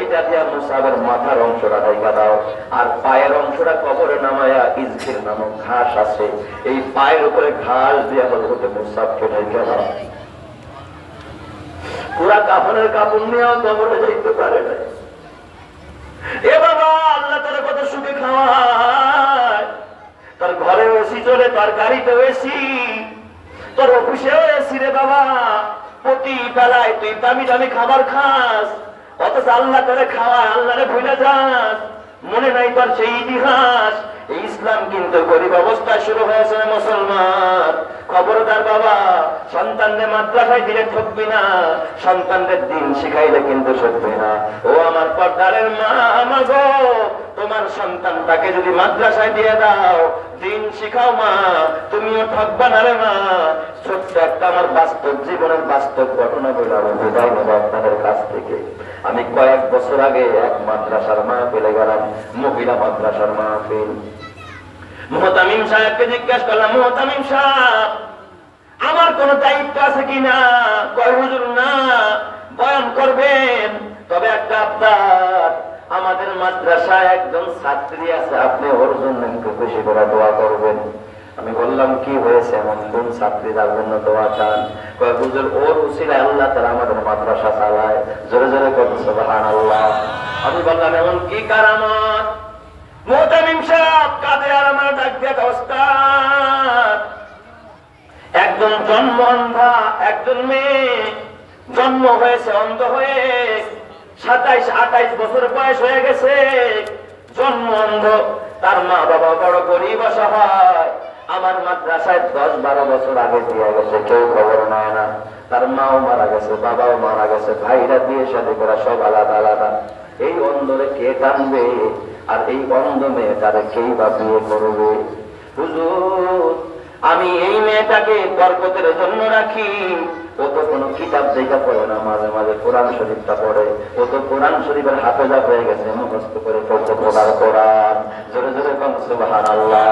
এটা দিয়ে মুসআবের মাথার অংশটা ঢাকা দাও, আর পায়ের অংশটা কবরে নামায়া ইজখির নামক ঘাস আছে, এই পায়ের উপরে ঘাস দিয়ে হযরত মুসআবকে ঢাকা দাও। পুরা কাফনের কাপড় নিয়েও কবরে যাইতে পারে না। এ বাবা, আল্লাহ তার কত সুখে খাওয়ায়, তার ঘরে এসি চলে, তার গাড়িতে এসি, তোর অফিসেও এসি রে বাবা, প্রতি বেলায় তুই দামি দামি খাবার খাস, অথচ আল্লাহ তারে খাওয়ায়, আল্লাহরে ভুলে যাস। মনে নাই তোর সেই ইতিহাস? এই ইসলাম কিন্তু গরিব অবস্থায় শুরু হয়েছে মুসলমান। খবরদার বাবা, সন্তানদের মাদ্রাসায় দিলে ঠকবি না, সন্তানদের দিন শিখাইলে কিন্তু ঠকবি না। ও আমার পর্দারের মা, আমার গো, তোমার সন্তানটাকে যদি মাদ্রাসায় দিয়ে দাও, দিন শিখাও মা, তুমিও ঠকবা না রে মা। ছোট্ট একটা আমার বাস্তব জীবনের বাস্তব ঘটনা বলে আমি বিদায় নেব আপনাদের কাছ থেকে। আমি কয়েক বছর আগে এক মাদ্রাসার মাহফিলে গেলাম, মহিলা মাদ্রাসার মাহফিল। মুহতামিম সাহেবকে জিজ্ঞাসা করলাম, মুহতামিম সাহেব, আমার কোন দায়িত্ব আছে কিনা? কয় হুজুর না, বয়ান করবেন, তবে একটা আবদার, আমাদের মাদ্রাসায় একজন ছাত্রী আছে, আপনি ওর জন্য একটু বেশি করে দোয়া করবেন। আমি বললাম কি হয়েছে, এমন কোন ছাত্রী যার জন্য দোয়া চান? কয় হুজুর, ওর উসিলায় আল্লাহ তাআলা আমাদের মাদ্রাসা চালায়। জোরে জোরে বলুন সুবহানাল্লাহ। আমি বললাম এমন কি কারামত? মুহতামিম সাহেব কাঁদে আর আমার ডাক দিয়ে ওস্তাদ, একজন জন্ম অন্ধা, একজন মেয়ে জন্ম হয়েছে অন্ধ হয়ে, 27-28 বছর বয়স হয়ে গেছে, জন্ম অন্ধ, তার মা বাবা বড় গরিব অসহায়। আমার মাদ্রাসায় 10-12 বছর আগে দিয়ে গেছে, কেউ খবর নেয় না। তার মাও মারা গেছে, বাবাও মারা গেছে, ভাইরা বিয়ে শাদী করা সব আলাদা আলাদা। এই অন্ধরে কে টানবে? আর এই অন্ধ মেয়েটারে কেই বা বিয়ে করবে? হুজুর, আমি এই মেয়েটাকে বরকতের জন্য রাখি। ও তো কোনো কিতাব দেখা পড়ে না, মাঝে মাঝে কোরআন শরীফটা পড়ে। ও তো কোরআন শরীফের হাফেজা হয়ে গেছে, মুখস্থ করে পড়তে পড়ার কোরআন। জোরে জোরে কোন সুবহানাল্লাহ।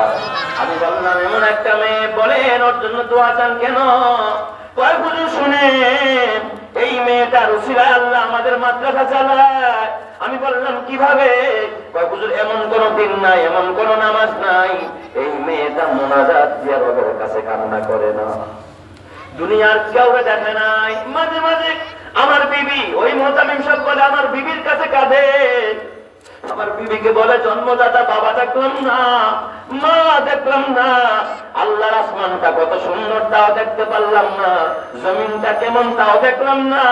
আমি বললাম এমন একটা মেয়ে, বলেন ওর জন্য দোয়া চান কেন? কয় হুজুর শুনেন, এই মেয়েটার উসিলায় আল্লাহ আমাদের মাদ্রাসা চালায়। আমি বললাম কিভাবে? কয় হুজুর, এমন কোন দিন নাই, এমন কোন নামাজ নাই এই মেয়েটা মুনাজাত দিয়ে রবের কাছে কান্না করে না। দুনিয়ার কেউ দেখে নাই। মাঝে মাঝে আমার বিবি, ওই মোহতামিম সাহেব বলে আমার বিবির কাছে কাঁদে। আমার বিবিকে বলে জন্মদাতা বাবা দেখলাম না, মা দেখলাম না, আল্লাহর আসমানটা কত সুন্দর তাও দেখতে পারলাম না, জমিনটা কেমন তাও দেখলাম না,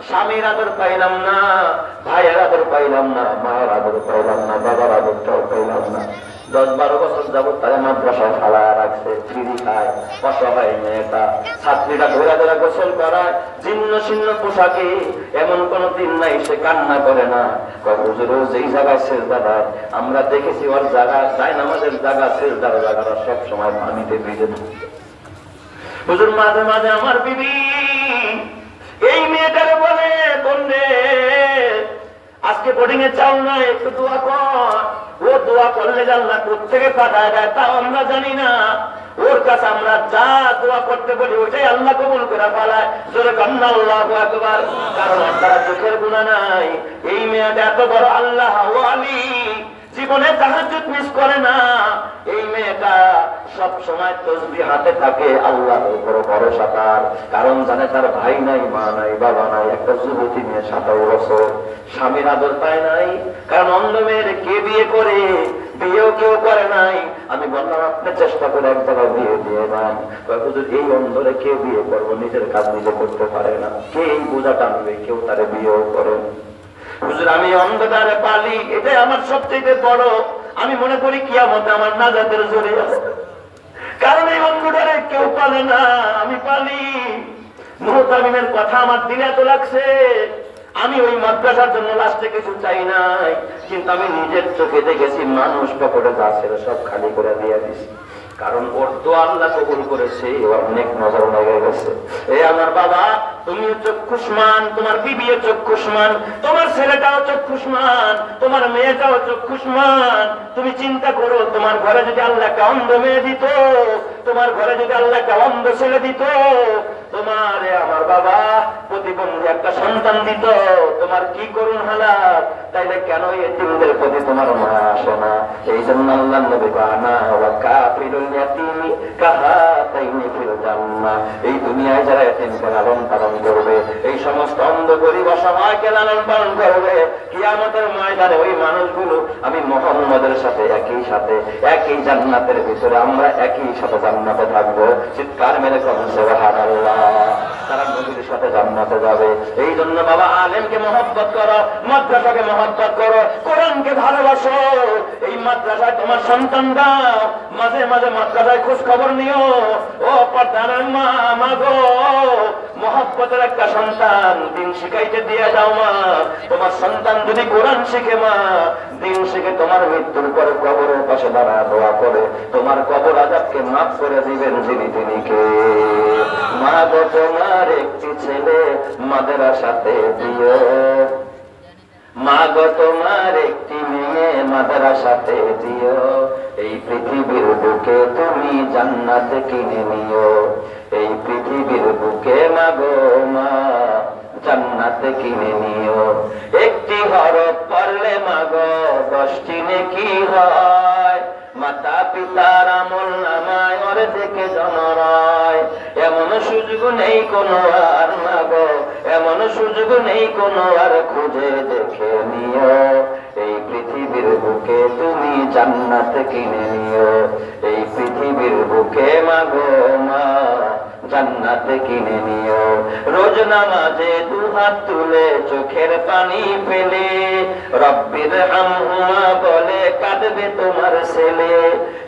স্বামীর আদর পাইলাম না, ভাইয়ের আদর পাইলাম না, মায়ের আদর পাইলাম না, বাবার আদরটাও পাইলাম না। 10-12 বছর যাবত তারা মাদ্রাসায় ফালায় রাখছে, ফিরি খায়, অসহায় মেয়েটা। ছাত্রীরা ধরে ধরে গোসল করায়, জীর্ণ শীর্ণ পোশাকে, এমন কোন দিন নাই সে কান্না করে না। হুজুর যেই জায়গায় সেজদা দেয়, আমরা দেখেছি ওর জায়গা যায় না, আমাদের জায়গা সেজদার জায়গাটা সব সময় পানিতে ভিজে থাকে। হুজুর মাঝে মাঝে আমার বিবি এই মেয়েটারে বলে, বললে আজকে বোর্ডিং এ চাও না, একটু দোয়া কর। ও দোয়া করলে আল্লাহ কোত্থেকে পাঠায় দেয় তাও আমরা জানি না। ওর কাছে আমরা যা দোয়া করতে বলি ওটাই আল্লাহ কবুল করে ফেলায়। জোরে কান্না আল্লাহু আকবার। কারণ তারা চোখের গুনাহ নাই। এই মেয়েটা এত বড় আল্লাহ ওয়ালি, জীবনে তাহাজ্জুদ মিস করে না। এই মেয়েটা সব সময় তাসবিহ হাতে থাকে, আল্লাহর উপর ভরসা তার। কারণ জানে তার ভাই নাই, মা নাই, বাবা নাই। একটা যুবতী মেয়ে 27 বছর, স্বামীর আদর পায় নাই। কারণ অন্ধ মেয়ের কে বিয়ে করে? বিয়েও কেউ করে নাই। আমি বললাম আপনি চেষ্টা করে এক জায়গায় বিয়ে দিয়ে দেন। হুজুর এই অন্ধরে কে বিয়ে করবো? নিজের কাজ নিজে করতে পারে না, কে এই বোঝা টানবে? কেউ তারে বিয়েও করে। হুজুর আমি অন্ধকারে পালি, এটাই আমার সবচেয়ে বড়। আমি মনে করি কিয়ামতে আমার নাজাতের জড়িয়ে আছে, কারণ এই অন্ধকারে কেউ পালে না, আমি পালি। মুহতামিমের কথা আমার দিলে এত লাগছে। আমি ওই মাদ্রাসার জন্য লাস্টে কিছু চাই নাই, কিন্তু আমি নিজের চোখে দেখেছি মানুষ পকেটে যা ছিল সব খালি করে দিয়ে দিছি। কারণ ওর তো আল্লাহ কবুল করেছে, অনেক নজর লেগে গেছে। এই আমার বাবা, তুমিও চক্ষুষ্মান, তোমার বিবিও চক্ষুষ্মান, তোমার ছেলেটাও চক্ষুষ্মান, তোমার মেয়েটাও চক্ষুষ্মান। তুমি চিন্তা করো, তোমার ঘরে যদি আল্লাহ একটা অন্ধ মেয়ে দিত, তোমার ঘরে যদি আল্লাহ একটা অন্ধ ছেলে দিত, তোমার আমার বাবা প্রতিবন্ধী একটা সন্তান দিত, তোমার কি করুন হালাত। তাইলে কেন এতিমদের প্রতি তোমার মায়া আসে না? এই জন্য আল্লাহ নবী বানা ওয়া কাফিরুল ইয়াতীমি কাহাতাইনি ফিল জান্নাহ। এই দুনিয়ায় যারা এতিমকে লালন পালন করবে, এই সমস্ত অন্ধ গরীব অসহায়কে লালন পালন করবে, কিয়ামতের ময়দানে ওই মানুষগুলো আমি মুহাম্মদের সাথে একই জান্নাতের ভিতরে, আমরা একই সাথে জান্নাতে থাকবো। চিৎকার মেরে করেন সুবহানাল্লাহ। তারা নবীর সাথে জান্নাতে যাবে। এই জন্য বাবা আলেমকে মহব্বত করো, মাদ্রাসাকে মহব্বত করো, কোরআনকে ভালোবাসো। এই মাদ্রাসায় তোমার সন্তান দাও, মাঝে মাঝে মাদ্রাসায় খোঁজ খবর নিও। ও পর্দার মা, মাগো মহব্বতের একটা সন্তান দিন শিখাইতে দিয়ে যাও মা। তোমার সন্তান যদি কোরআন শিখে মা, দিন শিখে তোমার মৃত্যুর পরে কবরের পাশে দাঁড়ায় দোয়া করে তোমার কবর আযাবকে মাফ করে দিবেন যিনি, তিনি কে? মা গো তোমার একটি ছেলে মাদ্রাসাতে দিও, মা গো তোমার একটি মেয়ে মাদ্রাসাতে দিও। এই পৃথিবীর বুকে তুমি জান্নাত কিনে নিও, এই পৃথিবীর বুকে মা গো মা জান্নাত কিনে নিও। একটি হরফ পড়লে মা গো 10টি নেকি হয়, মাতা পিতার আমল নামায় অর্ধেকে জমরায়। এমন সুযোগ নেই কোনো আর মা গো, এমন সুযোগ নেই কোনো আর, খুঁজে দেখে নিও। এই পৃথিবীর বুকে তুমি জান্নাত কিনে নিও, এই পৃথিবীর বুকে মা গো মা জান্নাত কিনে নিও। রোজ নামাজে 2 হাত তুলে চোখের পানি ফেলে রব্বির হামহুমা বলে কাঁদবে তোমার ছেলে।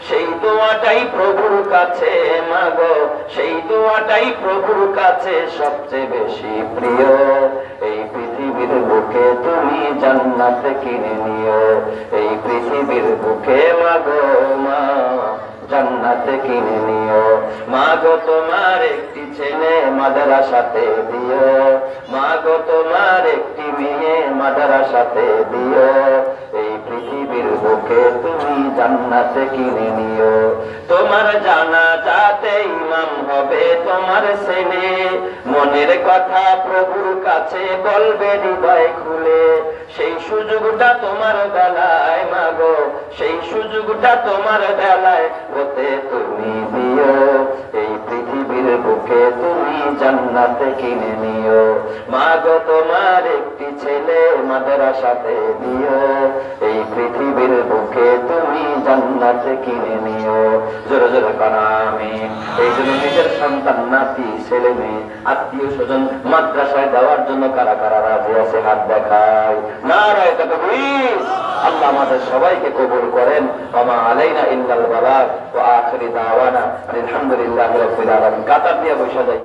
সেই দোয়াটাই প্রভুর কাছে মা গো, সেই দোয়াটাই প্রভুর কাছে সবচেয়ে বেশি প্রিয়। এই পৃথিবীর বুকে তুমি জান্নাত কিনে নিও, এই পৃথিবীর বুকে মা গো মা জান্নাত কিনে নিও। মা গো তোমার একটি ছেলে মাদ্রাসাতে দিও, মা গো তোমার একটি মেয়ে মাদ্রাসাতে দিও। এই পৃথিবীর বুকে তুমি জান্নাত কিনে নিও। তোমার জানাজাতে ইমাম হবে তোমার ছেলে, মনের কথা প্রভুর কাছে বলবে হৃদয় খুলে। সেই সুযোগটা তোমার বেলায় মা গো, সেই সুযোগটা তোমার বেলায় হতে তুমি দিও। এই পৃথিবীর বুকে বুকে তুমি জান্নাতে কিনে নিও। মা গো তোমার একটি ছেলে মাদ্রাসাতে দিও, এই পৃথিবীর বুকে তুমি জান্নাতে কিনে নিও। জোরে জোরে কানা আমিন। এই জন্য নিজের সন্তান, নাতি, ছেলে মেয়ে, আত্মীয় স্বজন মাদ্রাসায় দেওয়ার জন্য কারা কারা রাজি আছে হাত দেখায়। নারায়ে তাকবীর। আল্লাহ আমাদের সবাইকে কবুল করেন। ওয়া আলাইনা ইল্লাল বালাগ ওয়া আখিরি দাওয়ানা আলহামদুলিল্লাহি রাব্বিল আলামিন। কাতার দিয়ে বসে যাই।